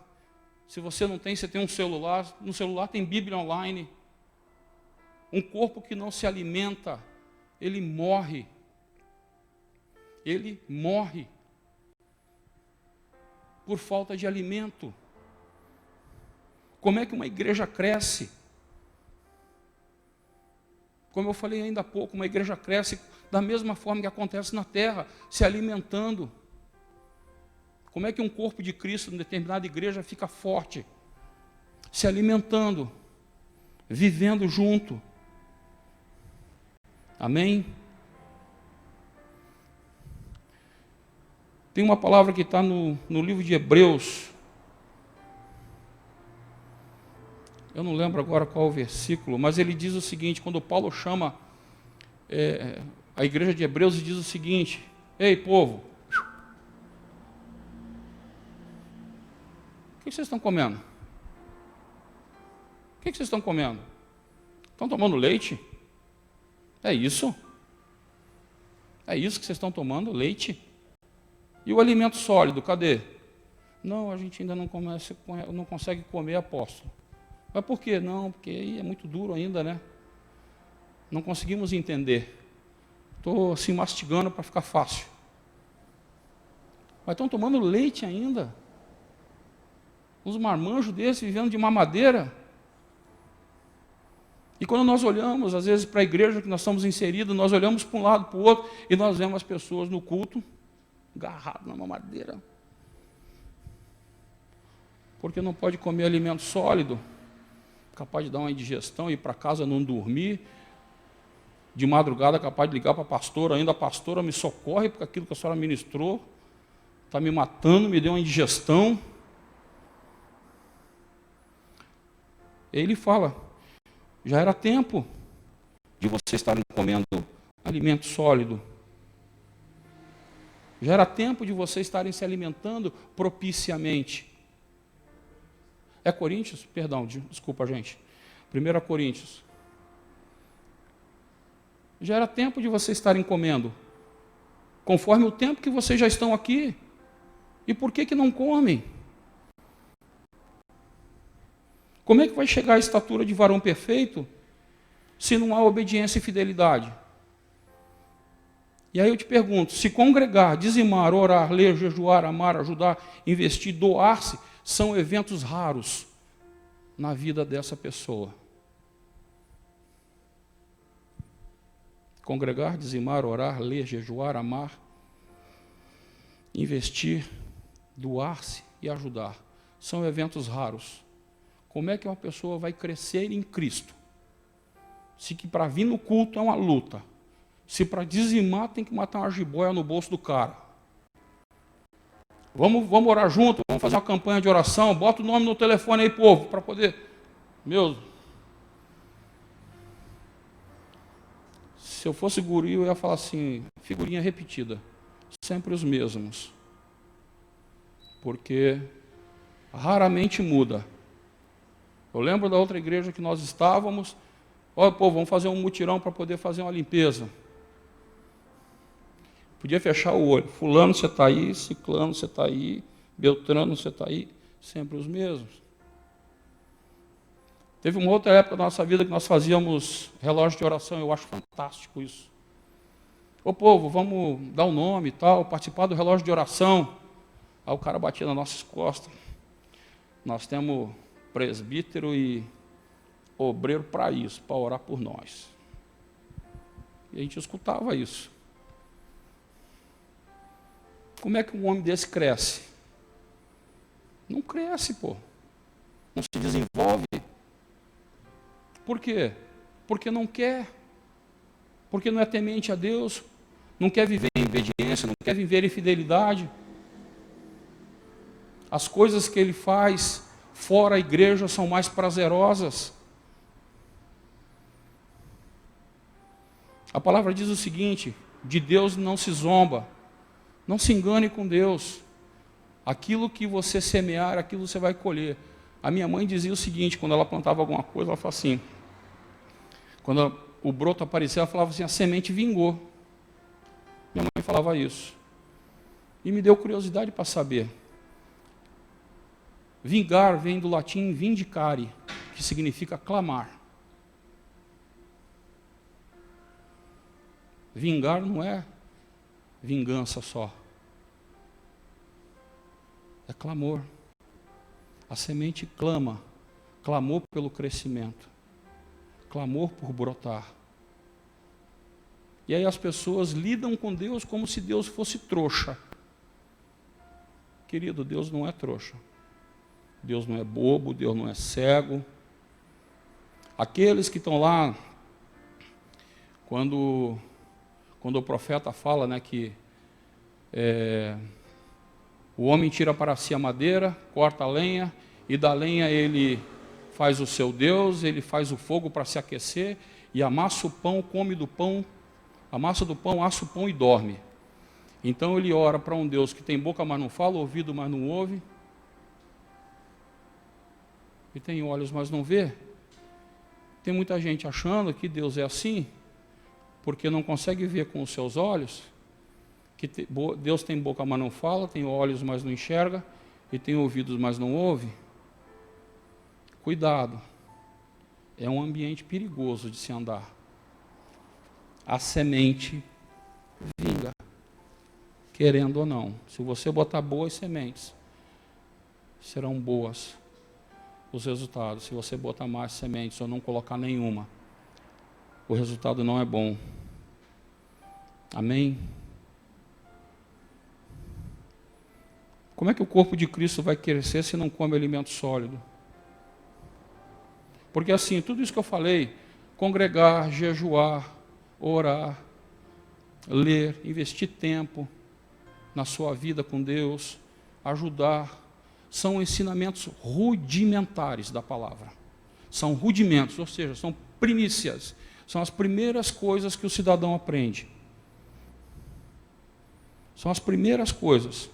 Se você não tem, você tem um celular. No celular tem Bíblia online. Um corpo que não se alimenta, ele morre. Ele morre por falta de alimento. Como é que uma igreja cresce? Como eu falei ainda há pouco, uma igreja cresce da mesma forma que acontece na terra, se alimentando. Como é que um corpo de Cristo em determinada igreja fica forte? Se alimentando, vivendo junto. Amém? Tem uma palavra que está no livro de Hebreus. Eu não lembro agora qual é o versículo, mas ele diz o seguinte, quando Paulo chama a igreja de Hebreus, ele diz o seguinte: ei, povo, o que vocês estão comendo? O que vocês estão comendo? Estão tomando leite? É isso? É isso que vocês estão tomando, leite? E o alimento sólido, cadê? Não, a gente ainda não consegue comer, apóstolo. Mas por quê? Não, porque aí é muito duro ainda, né? Não conseguimos entender. Estou assim mastigando para ficar fácil. Mas estão tomando leite ainda? Uns marmanjos desses vivendo de mamadeira? E quando nós olhamos, às vezes, para a igreja que nós estamos inseridos, nós olhamos para um lado, para o outro, e nós vemos as pessoas no culto, agarradas na mamadeira. Porque não pode comer alimento sólido, capaz de dar uma indigestão, ir para casa, não dormir. De madrugada, capaz de ligar para a pastora, ainda a pastora me socorre, porque aquilo que a senhora ministrou está me matando, me deu uma indigestão. Ele fala, já era tempo de vocês estarem comendo alimento sólido. Já era tempo de vocês estarem se alimentando propiciamente. É Coríntios? Perdão, desculpa, gente. 1 Coríntios. Já era tempo de vocês estarem comendo, conforme o tempo que vocês já estão aqui. E por que não comem? Como é que vai chegar à estatura de varão perfeito se não há obediência e fidelidade? E aí eu te pergunto, se congregar, dizimar, orar, ler, jejuar, amar, ajudar, investir, doar-se, são eventos raros na vida dessa pessoa. Congregar, dizimar, orar, ler, jejuar, amar, investir, doar-se e ajudar. São eventos raros. Como é que uma pessoa vai crescer em Cristo? Se que para vir no culto é uma luta. Se para dizimar tem que matar uma jiboia no bolso do cara. Vamos orar junto, vamos fazer uma campanha de oração, bota o nome no telefone aí, povo, para poder... Meu, se eu fosse guri, eu ia falar assim, figurinha repetida, sempre os mesmos. Porque Raramente muda. Eu lembro da outra igreja que nós estávamos, olha, pô, vamos fazer um mutirão para poder fazer uma limpeza. Podia fechar o olho. Fulano, você está aí, Ciclano, você está aí, Beltrano, você está aí, sempre os mesmos. Teve uma outra época da nossa vida que nós fazíamos relógio de oração, eu acho fantástico isso. Ô povo, vamos dar um nome e tal, participar do relógio de oração. Aí o cara batia nas nossas costas. Nós temos presbítero e obreiro para isso, para orar por nós. E a gente escutava isso. Como é que um homem desse cresce? Não cresce, pô. Não se desenvolve. Por quê? Porque não quer. Porque não é temente a Deus. Não quer viver em obediência, não quer viver em fidelidade. As coisas que ele faz fora a igreja são mais prazerosas. A palavra diz o seguinte: de Deus não se zomba. Não se engane com Deus. Aquilo que você semear, aquilo você vai colher. A minha mãe dizia o seguinte, quando ela plantava alguma coisa, ela falava assim, quando o broto aparecia, ela falava assim, a semente vingou. Minha mãe falava isso. E me deu curiosidade para saber. Vingar vem do latim vindicare, que significa clamar. Vingar não é vingança só. É clamor. A semente clama. Clamor pelo crescimento. Clamor por brotar. E aí as pessoas lidam com Deus como se Deus fosse trouxa. Querido, Deus não é trouxa. Deus não é bobo, Deus não é cego. Aqueles que estão lá, quando o profeta fala, né, que o homem tira para si a madeira, corta a lenha, e da lenha ele faz o seu Deus, ele faz o fogo para se aquecer, e amassa o pão, come do pão, amassa do pão, assa o pão e dorme. Então ele ora para um Deus que tem boca, mas não fala, ouvido, mas não ouve, e tem olhos, mas não vê. Tem muita gente achando que Deus é assim, porque não consegue ver com os seus olhos, que Deus tem boca, mas não fala, tem olhos, mas não enxerga, e tem ouvidos, mas não ouve. Cuidado, é um ambiente perigoso de se andar. A semente vinga, querendo ou não. Se você botar boas sementes, serão boas os resultados. Se você botar mais sementes ou não colocar nenhuma, o resultado não é bom. Amém? Como é que o corpo de Cristo vai crescer se não come alimento sólido? Porque assim, tudo isso que eu falei, congregar, jejuar, orar, ler, investir tempo na sua vida com Deus, ajudar, são ensinamentos rudimentares da palavra. São rudimentos, ou seja, são primícias. São as primeiras coisas que o cidadão aprende. São as primeiras coisas.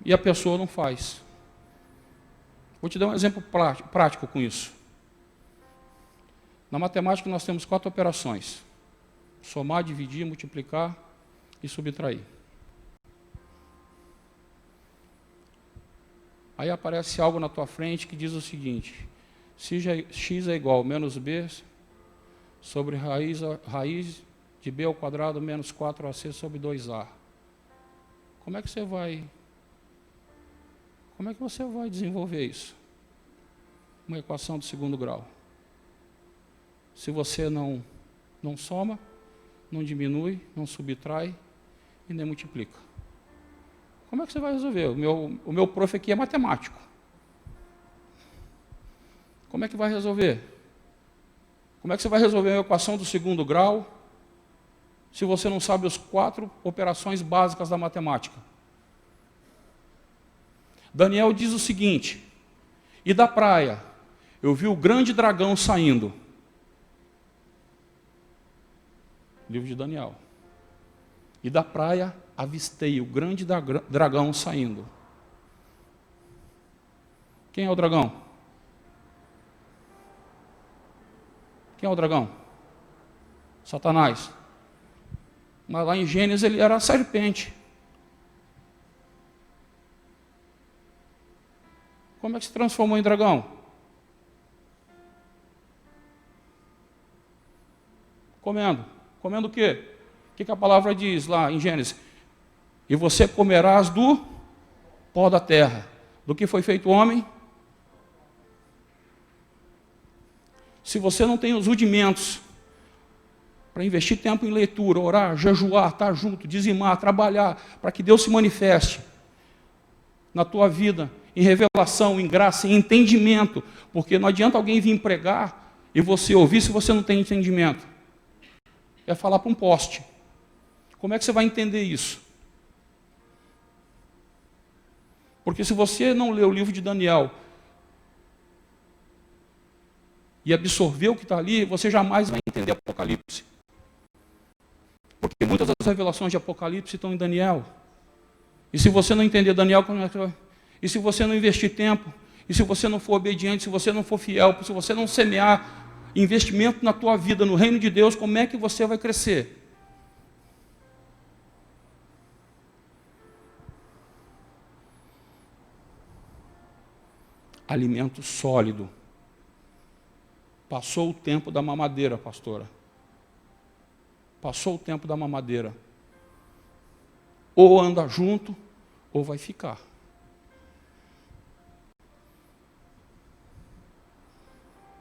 E a pessoa não faz. Vou te dar um exemplo prático com isso. Na matemática nós temos 4 operações. Somar, dividir, multiplicar e subtrair. Aí aparece algo na tua frente que diz o seguinte: x é igual a menos b sobre raiz de b ao quadrado menos 4ac sobre 2a. Como é que você vai desenvolver isso? Uma equação de segundo grau. Se você não soma, não diminui, não subtrai e nem multiplica. Como é que você vai resolver? O meu prof aqui é matemático. Como é que vai resolver? Como é que você vai resolver a equação do segundo grau se você não sabe as 4 operações básicas da matemática? Daniel diz o seguinte: e da praia eu vi o grande dragão saindo. Livro de Daniel. E da praia avistei o grande dragão saindo. Quem é o dragão? Quem é o dragão? Satanás. Mas lá em Gênesis ele era a serpente. Como é que se transformou em dragão? Comendo. Comendo o quê? O que a palavra diz lá em Gênesis? E você comerás do pó da terra. Do que foi feito o homem? Se você não tem os rudimentos para investir tempo em leitura, orar, jejuar, estar junto, dizimar, trabalhar, para que Deus se manifeste na tua vida, em revelação, em graça, em entendimento, porque não adianta alguém vir pregar e você ouvir se você não tem entendimento. É falar para um poste. Como é que você vai entender isso? Porque se você não ler o livro de Daniel e absorver o que está ali, você jamais vai entender Apocalipse. Porque muitas das revelações de Apocalipse estão em Daniel. E se você não entender Daniel, como é que vai? E se você não investir tempo, e se você não for obediente, se você não for fiel, se você não semear investimento na tua vida, no reino de Deus, como é que você vai crescer? Alimento sólido. Passou o tempo da mamadeira, pastora. Passou o tempo da mamadeira. Ou anda junto, ou vai ficar.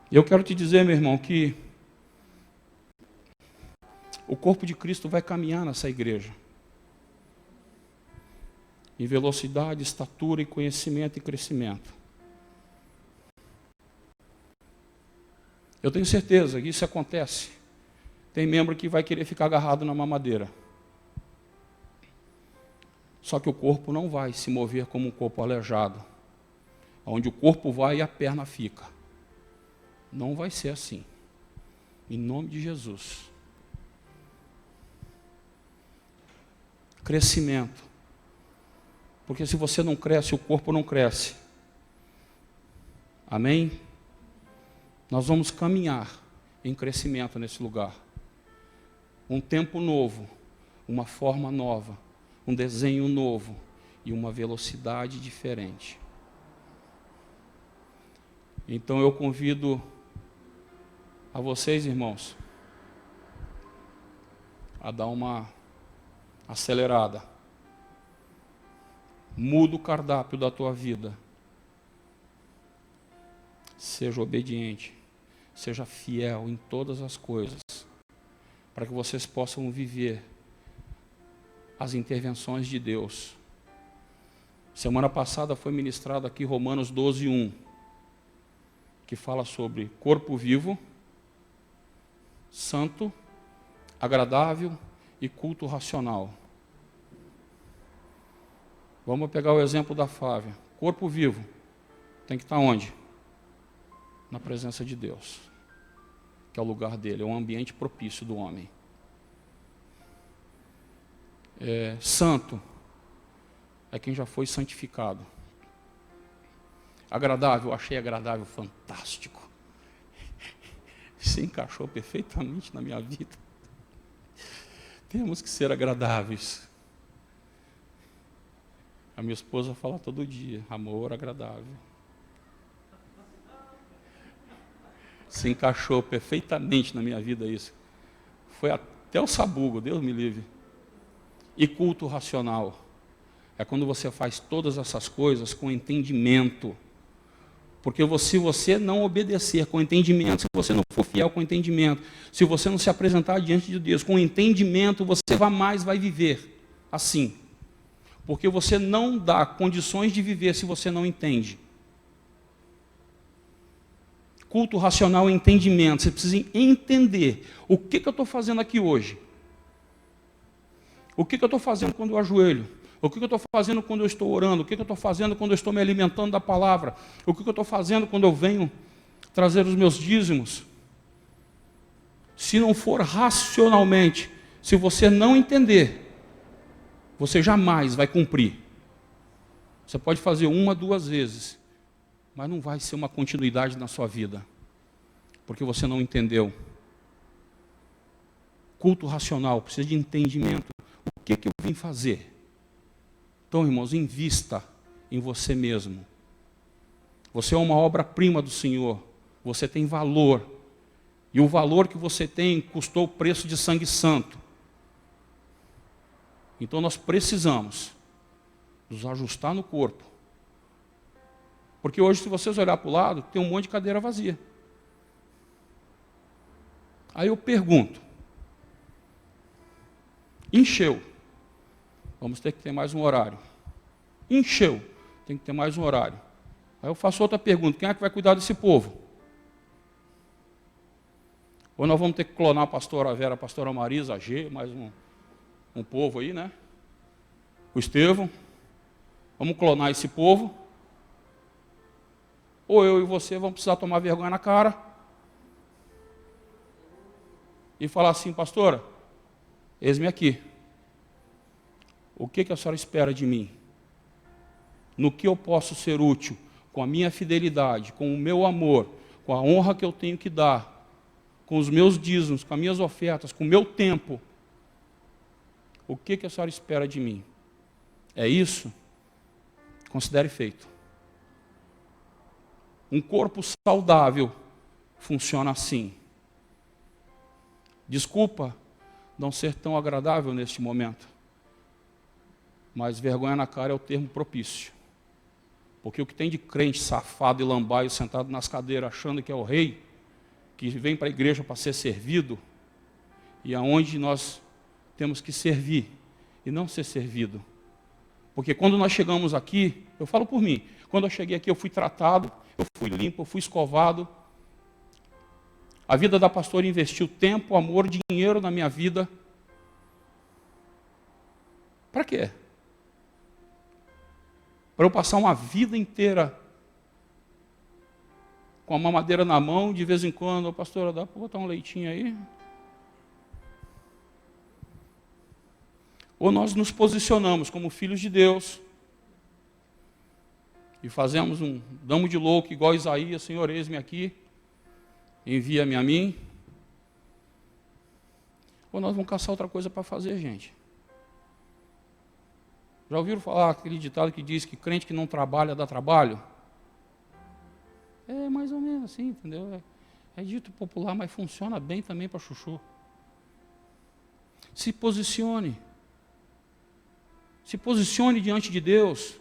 Eu quero te dizer, meu irmão, que o corpo de Cristo vai caminhar nessa igreja. Em velocidade, estatura e conhecimento e crescimento. Eu tenho certeza que isso acontece. Tem membro que vai querer ficar agarrado na mamadeira. Só que o corpo não vai se mover como um corpo aleijado. Onde o corpo vai e a perna fica. Não vai ser assim. Em nome de Jesus. Crescimento. Porque se você não cresce, o corpo não cresce. Amém? Nós vamos caminhar em crescimento nesse lugar. Um tempo novo, uma forma nova, um desenho novo e uma velocidade diferente. Então eu convido a vocês, irmãos, a dar uma acelerada. Muda o cardápio da tua vida. Seja obediente, seja fiel em todas as coisas, para que vocês possam viver as intervenções de Deus. Semana passada foi ministrado aqui Romanos 12:1, que fala sobre corpo vivo, santo, agradável e culto racional. Vamos pegar o exemplo da Flávia. Corpo vivo tem que estar onde? Na presença de Deus, que é o lugar dele, é um ambiente propício do homem. Santo é quem já foi santificado. Agradável, achei agradável, fantástico. Se encaixou perfeitamente na minha vida. Temos que ser agradáveis. A minha esposa fala todo dia, amor agradável. Se encaixou perfeitamente na minha vida isso. Foi até o sabugo, Deus me livre. E culto racional. É quando você faz todas essas coisas com entendimento. Porque se você não obedecer com entendimento, se você não for fiel com entendimento, se você não se apresentar diante de Deus com entendimento, você jamais vai viver assim. Porque você não dá condições de viver se você não entende. Culto racional é entendimento. Você precisa entender o que eu estou fazendo aqui hoje. O que eu estou fazendo quando eu ajoelho? O que eu estou fazendo quando eu estou orando? O que eu estou fazendo quando eu estou me alimentando da palavra? O que eu estou fazendo quando eu venho trazer os meus dízimos? Se não for racionalmente, se você não entender, você jamais vai cumprir. Você pode fazer 1, 2 vezes, mas não vai ser uma continuidade na sua vida, porque você não entendeu. Culto racional precisa de entendimento. O que eu vim fazer? Então, irmãos, invista em você mesmo. Você é uma obra-prima do Senhor. Você tem valor. E o valor que você tem custou o preço de sangue santo. Então nós precisamos nos ajustar no corpo. Porque hoje, se vocês olharem para o lado, tem um monte de cadeira vazia. Aí eu pergunto, encheu, vamos ter que ter mais um horário. Encheu, tem que ter mais um horário. Aí eu faço outra pergunta, quem é que vai cuidar desse povo? Ou nós vamos ter que clonar a pastora Vera, a pastora Marisa, a G, mais um povo aí, né? O Estevão. Vamos clonar esse povo. Ou eu e você vamos precisar tomar vergonha na cara e falar assim, pastora, eis-me aqui. O que a senhora espera de mim? No que eu posso ser útil? Com a minha fidelidade, com o meu amor, com a honra que eu tenho que dar, com os meus dízimos, com as minhas ofertas, com o meu tempo. O que a senhora espera de mim? É isso? Considere feito. Um corpo saudável funciona assim. Desculpa não ser tão agradável neste momento, mas vergonha na cara é o termo propício. Porque o que tem de crente safado e lambaio sentado nas cadeiras achando que é o rei, que vem para a igreja para ser servido, e aonde nós temos que servir e não ser servido. Porque quando nós chegamos aqui, eu falo por mim, quando eu cheguei aqui eu fui tratado, eu fui limpo, eu fui escovado. A vida da pastora investiu tempo, amor, dinheiro na minha vida. Para quê? Para eu passar uma vida inteira com a mamadeira na mão, de vez em quando, pastora, dá para botar um leitinho aí? Ou nós nos posicionamos como filhos de Deus e fazemos damos de louco igual Isaías, Senhor, eis-me aqui, envia-me a mim. Ou nós vamos caçar outra coisa para fazer, gente. Já ouviram falar aquele ditado que diz que crente que não trabalha dá trabalho? É mais ou menos assim, entendeu? É dito popular, mas funciona bem também para chuchu. Se posicione. Se posicione diante de Deus.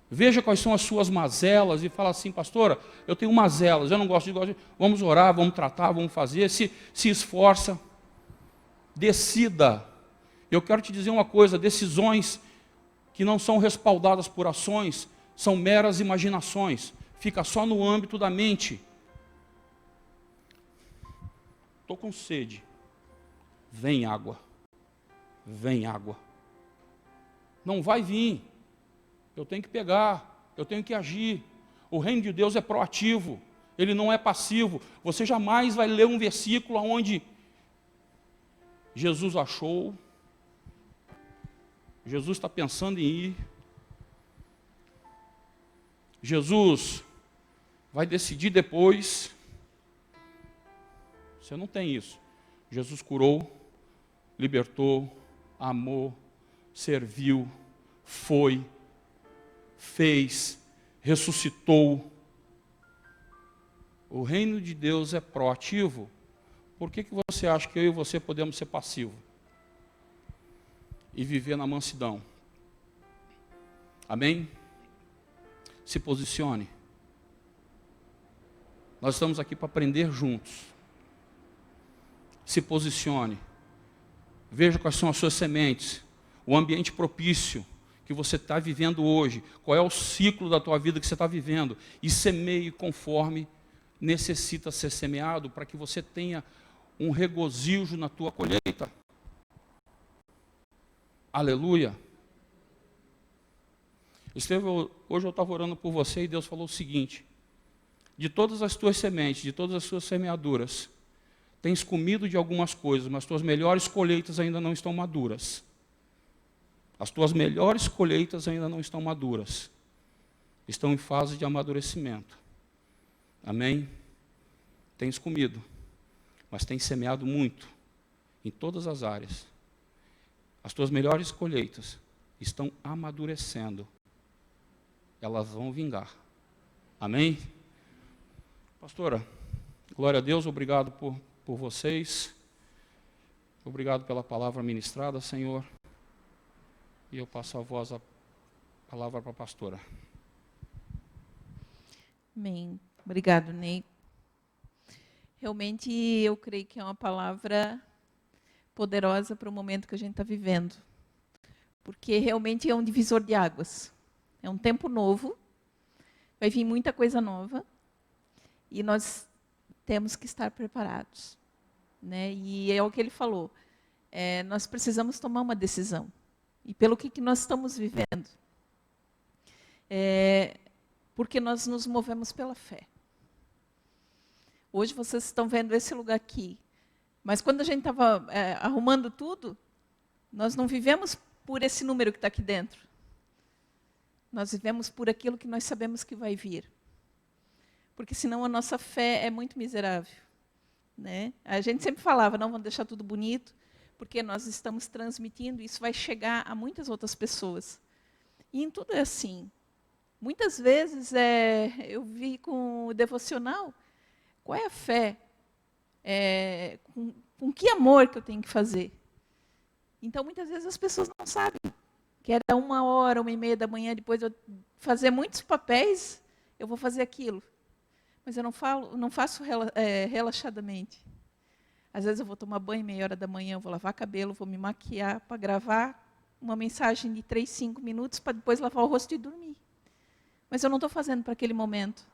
Veja quais são as suas mazelas e fala assim, pastora, eu tenho mazelas, eu não gosto de... Vamos orar, vamos tratar, vamos fazer. Se esforça. Decida. Eu quero te dizer uma coisa, decisões que não são respaldadas por ações, são meras imaginações. Fica só no âmbito da mente. Estou com sede. Vem água. Vem água. Não vai vir. Eu tenho que pegar. Eu tenho que agir. O reino de Deus é proativo. Ele não é passivo. Você jamais vai ler um versículo onde Jesus achou. Jesus está pensando em ir. Jesus vai decidir depois. Você não tem isso. Jesus curou, libertou, amou, serviu, foi, fez, ressuscitou. O reino de Deus é proativo. Por que você acha que eu e você podemos ser passivos? E viver na mansidão. Amém? Se posicione. Nós estamos aqui para aprender juntos. Se posicione. Veja quais são as suas sementes. O ambiente propício que você está vivendo hoje. Qual é o ciclo da tua vida que você está vivendo. E semeie conforme necessita ser semeado para que você tenha um regozijo na tua colheita. Aleluia. Estevão, hoje eu estava orando por você e Deus falou o seguinte: de todas as tuas sementes, de todas as suas semeaduras, tens comido de algumas coisas, mas tuas melhores colheitas ainda não estão maduras. As tuas melhores colheitas ainda não estão maduras. estão em fase de amadurecimento. Amém? Tens comido, mas tens semeado muito, em todas as áreas. As tuas melhores colheitas estão amadurecendo. Elas vão vingar. Amém? Pastora, glória a Deus, obrigado por vocês. Obrigado pela palavra ministrada, Senhor. E eu passo a palavra para a pastora. Amém. Obrigado, Ney. Realmente, eu creio que é uma palavra poderosa para o momento que a gente está vivendo. Porque realmente é um divisor de águas. É um tempo novo. Vai vir muita coisa nova. E nós temos que estar preparados. Né? E é o que ele falou. Nós precisamos tomar uma decisão. E pelo que nós estamos vivendo. Porque nós nos movemos pela fé. Hoje vocês estão vendo esse lugar aqui. Mas quando a gente estava arrumando tudo, nós não vivemos por esse número que está aqui dentro. Nós vivemos por aquilo que nós sabemos que vai vir. Porque senão a nossa fé é muito miserável. Né? A gente sempre falava, não, vamos deixar tudo bonito, porque nós estamos transmitindo, isso vai chegar a muitas outras pessoas. E em tudo é assim. Muitas vezes eu vi com o devocional, qual é a fé? Com que amor que eu tenho que fazer? Então, muitas vezes as pessoas não sabem. Que era 1h, 1h30 da manhã, depois de eu fazer muitos papéis, eu vou fazer aquilo. Mas eu não faço relaxadamente. Às vezes eu vou tomar banho 30h da manhã, eu vou lavar cabelo, vou me maquiar para gravar uma mensagem de 3, 5 minutos para depois lavar o rosto e dormir. Mas eu não estou fazendo para aquele momento.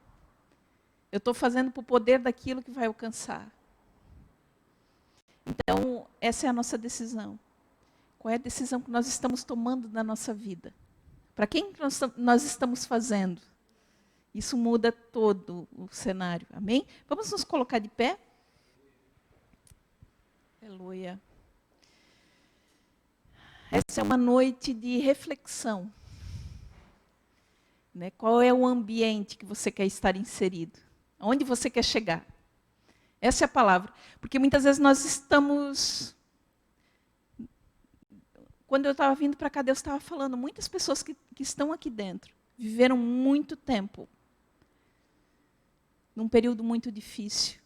Eu estou fazendo para o poder daquilo que vai alcançar. Então, essa é a nossa decisão. Qual é a decisão que nós estamos tomando na nossa vida? Para quem nós estamos fazendo? Isso muda todo o cenário. Amém? Vamos nos colocar de pé? Aleluia. Essa é uma noite de reflexão. Né? Qual é o ambiente que você quer estar inserido? Aonde você quer chegar? Essa é a palavra. Porque muitas vezes nós estamos... Quando eu estava vindo para cá, Deus estava falando, muitas pessoas que estão aqui dentro viveram muito tempo num período muito difícil,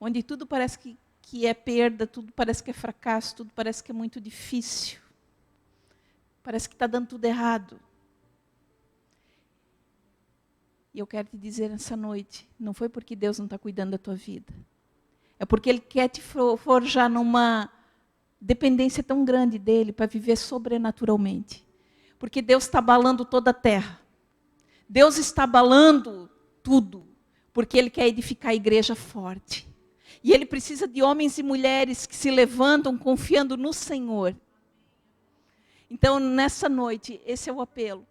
onde tudo parece que é perda, tudo parece que é fracasso, tudo parece que é muito difícil. Parece que está dando tudo errado. E eu quero te dizer nessa noite, não foi porque Deus não está cuidando da tua vida. É porque Ele quer te forjar numa dependência tão grande dEle para viver sobrenaturalmente. Porque Deus está abalando toda a terra. Deus está abalando tudo. Porque Ele quer edificar a igreja forte. E Ele precisa de homens e mulheres que se levantam confiando no Senhor. Então, nessa noite, esse é o apelo.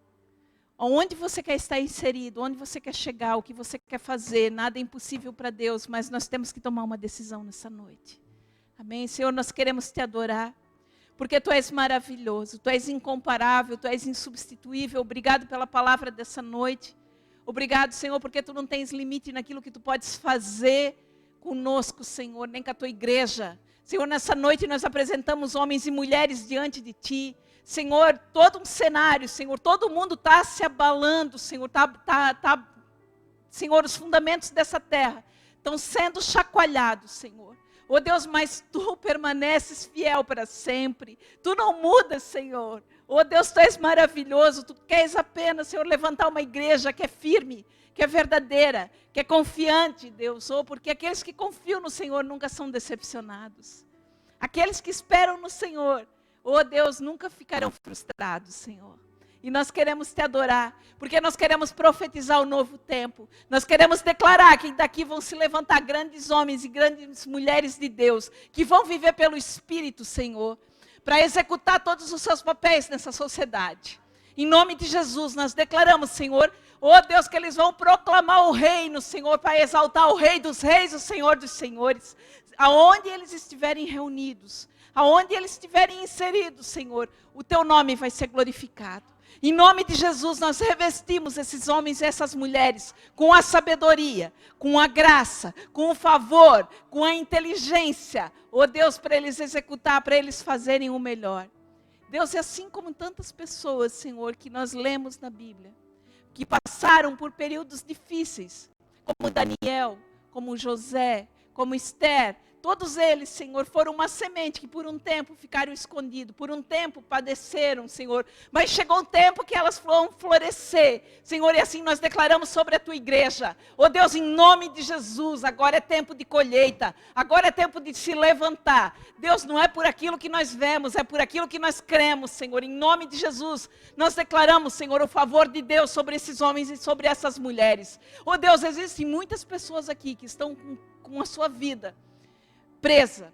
Onde você quer estar inserido, onde você quer chegar, o que você quer fazer, nada é impossível para Deus, mas nós temos que tomar uma decisão nessa noite. Amém? Senhor, nós queremos te adorar, porque Tu és maravilhoso, Tu és incomparável, Tu és insubstituível. Obrigado pela palavra dessa noite. Obrigado, Senhor, porque Tu não tens limite naquilo que Tu podes fazer conosco, Senhor, nem com a Tua igreja. Senhor, nessa noite nós apresentamos homens e mulheres diante de Ti. Senhor, todo um cenário, Senhor, todo mundo está se abalando, Senhor, Senhor, os fundamentos dessa terra estão sendo chacoalhados, Senhor. Oh Deus, mas Tu permaneces fiel para sempre. Tu não mudas, Senhor. Oh Deus, Tu és maravilhoso. Tu queres apenas, Senhor, levantar uma igreja que é firme, que é verdadeira, que é confiante, Deus. Oh, porque aqueles que confiam no Senhor nunca são decepcionados. Aqueles que esperam no Senhor, oh Deus, nunca ficarão frustrados, Senhor. E nós queremos Te adorar, porque nós queremos profetizar o novo tempo. Nós queremos declarar que daqui vão se levantar grandes homens e grandes mulheres de Deus, que vão viver pelo Espírito, Senhor, para executar todos os seus papéis nessa sociedade. Em nome de Jesus, nós declaramos, Senhor, oh Deus, que eles vão proclamar o reino, Senhor, para exaltar o Rei dos Reis, o Senhor dos Senhores, aonde eles estiverem reunidos. Aonde eles estiverem inseridos, Senhor, o Teu nome vai ser glorificado. Em nome de Jesus, nós revestimos esses homens e essas mulheres com a sabedoria, com a graça, com o favor, com a inteligência. Ó Deus, para eles executar, para eles fazerem o melhor. Deus, é assim como tantas pessoas, Senhor, que nós lemos na Bíblia, que passaram por períodos difíceis, como Daniel, como José, como Esther. Todos eles, Senhor, foram uma semente que por um tempo ficaram escondidos, por um tempo padeceram, Senhor. Mas chegou um tempo que elas vão florescer, Senhor, e assim nós declaramos sobre a tua igreja. Ó Deus, em nome de Jesus, agora é tempo de colheita, agora é tempo de se levantar. Deus, não é por aquilo que nós vemos, é por aquilo que nós cremos, Senhor. Em nome de Jesus, nós declaramos, Senhor, o favor de Deus sobre esses homens e sobre essas mulheres. Ó Deus, existem muitas pessoas aqui que estão com a sua vida presa.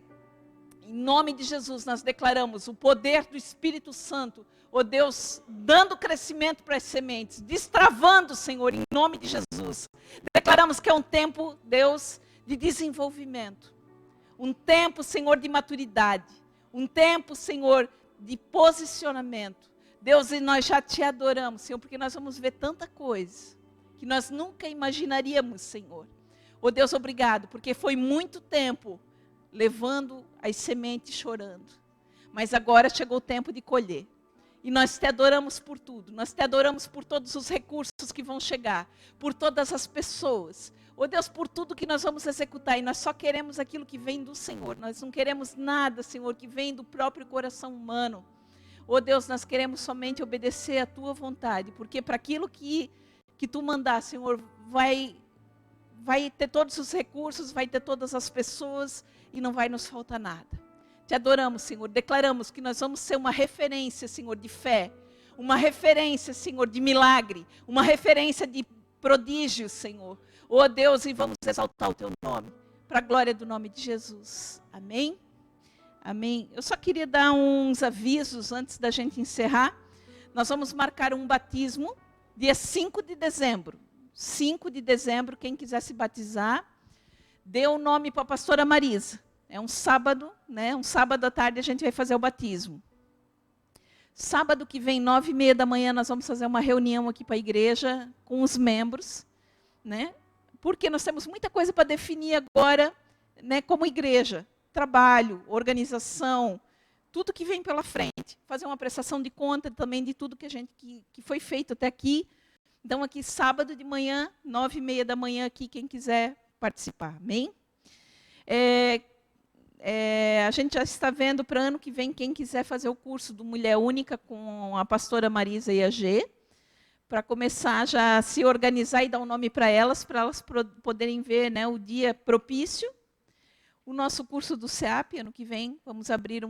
Em nome de Jesus, nós declaramos o poder do Espírito Santo, ó Deus, dando crescimento para as sementes, destravando, Senhor, em nome de Jesus. Declaramos que é um tempo, Deus, de desenvolvimento. Um tempo, Senhor, de maturidade. Um tempo, Senhor, de posicionamento. Deus, e nós já te adoramos, Senhor, porque nós vamos ver tanta coisa que nós nunca imaginaríamos, Senhor. Ó Deus, obrigado, porque foi muito tempo levando as sementes chorando. Mas agora chegou o tempo de colher. E nós te adoramos por tudo. Nós te adoramos por todos os recursos que vão chegar. Por todas as pessoas. Ó Deus, por tudo que nós vamos executar. E nós só queremos aquilo que vem do Senhor. Nós não queremos nada, Senhor, que vem do próprio coração humano. Ó Deus, nós queremos somente obedecer à tua vontade. Porque para aquilo que tu mandar, Senhor, vai ter todos os recursos, vai ter todas as pessoas e não vai nos faltar nada. Te adoramos, Senhor. Declaramos que nós vamos ser uma referência, Senhor, de fé. Uma referência, Senhor, de milagre. Uma referência de prodígio, Senhor. Ó Deus, e vamos exaltar o teu nome. Para a glória do nome de Jesus. Amém? Amém. Eu só queria dar uns avisos antes da gente encerrar. Nós vamos marcar um batismo dia 5 de dezembro. 5 de dezembro, quem quiser se batizar, dê o nome para a pastora Marisa. É um sábado, né? Um sábado à tarde a gente vai fazer o batismo. Sábado que vem, 9h30 da manhã, nós vamos fazer uma reunião aqui para a igreja com os membros, né? Porque nós temos muita coisa para definir agora, né, como igreja. Trabalho, organização, tudo que vem pela frente. Fazer uma prestação de conta também de tudo que foi feito até aqui. Então, aqui, sábado de manhã, 9h30 da manhã, aqui, quem quiser participar. Amém? A gente já está vendo para ano que vem, quem quiser fazer o curso do Mulher Única com a pastora Marisa e a G, para começar já a se organizar e dar um nome para elas poderem ver, né, o dia propício. O nosso curso do SEAP, ano que vem, vamos abrir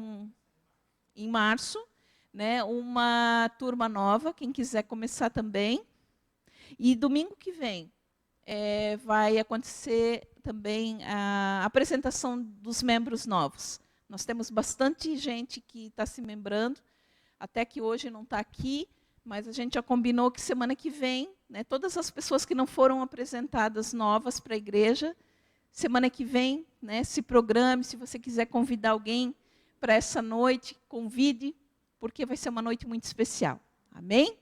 em março, né, uma turma nova, quem quiser começar também. E domingo que vem vai acontecer também a apresentação dos membros novos. Nós temos bastante gente que está se membrando, até que hoje não está aqui, mas a gente já combinou que semana que vem, né, todas as pessoas que não foram apresentadas novas para a igreja, semana que vem, né, se programe, se você quiser convidar alguém para essa noite, convide, porque vai ser uma noite muito especial. Amém?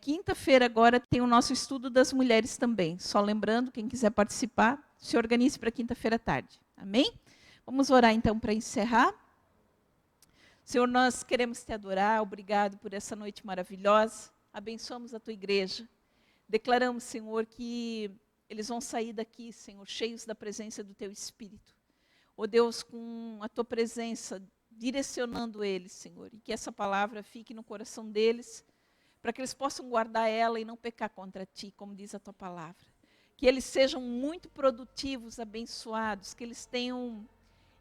Quinta-feira agora tem o nosso estudo das mulheres também. Só lembrando, quem quiser participar, se organize para quinta-feira à tarde. Amém? Vamos orar então para encerrar. Senhor, nós queremos te adorar. Obrigado por essa noite maravilhosa. Abençoamos a tua igreja. Declaramos, Senhor, que eles vão sair daqui, Senhor, cheios da presença do teu Espírito. Ó Deus, com a tua presença direcionando eles, Senhor, e que essa palavra fique no coração deles, para que eles possam guardar ela e não pecar contra ti, como diz a tua palavra. Que eles sejam muito produtivos, abençoados, que eles tenham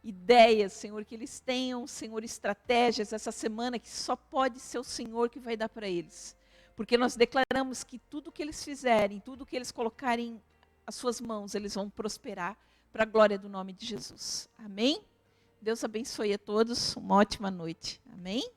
ideias, Senhor, que eles tenham, Senhor, estratégias essa semana que só pode ser o Senhor que vai dar para eles. Porque nós declaramos que tudo que eles fizerem, tudo que eles colocarem as suas mãos, eles vão prosperar para a glória do nome de Jesus. Amém? Deus abençoe a todos, uma ótima noite. Amém?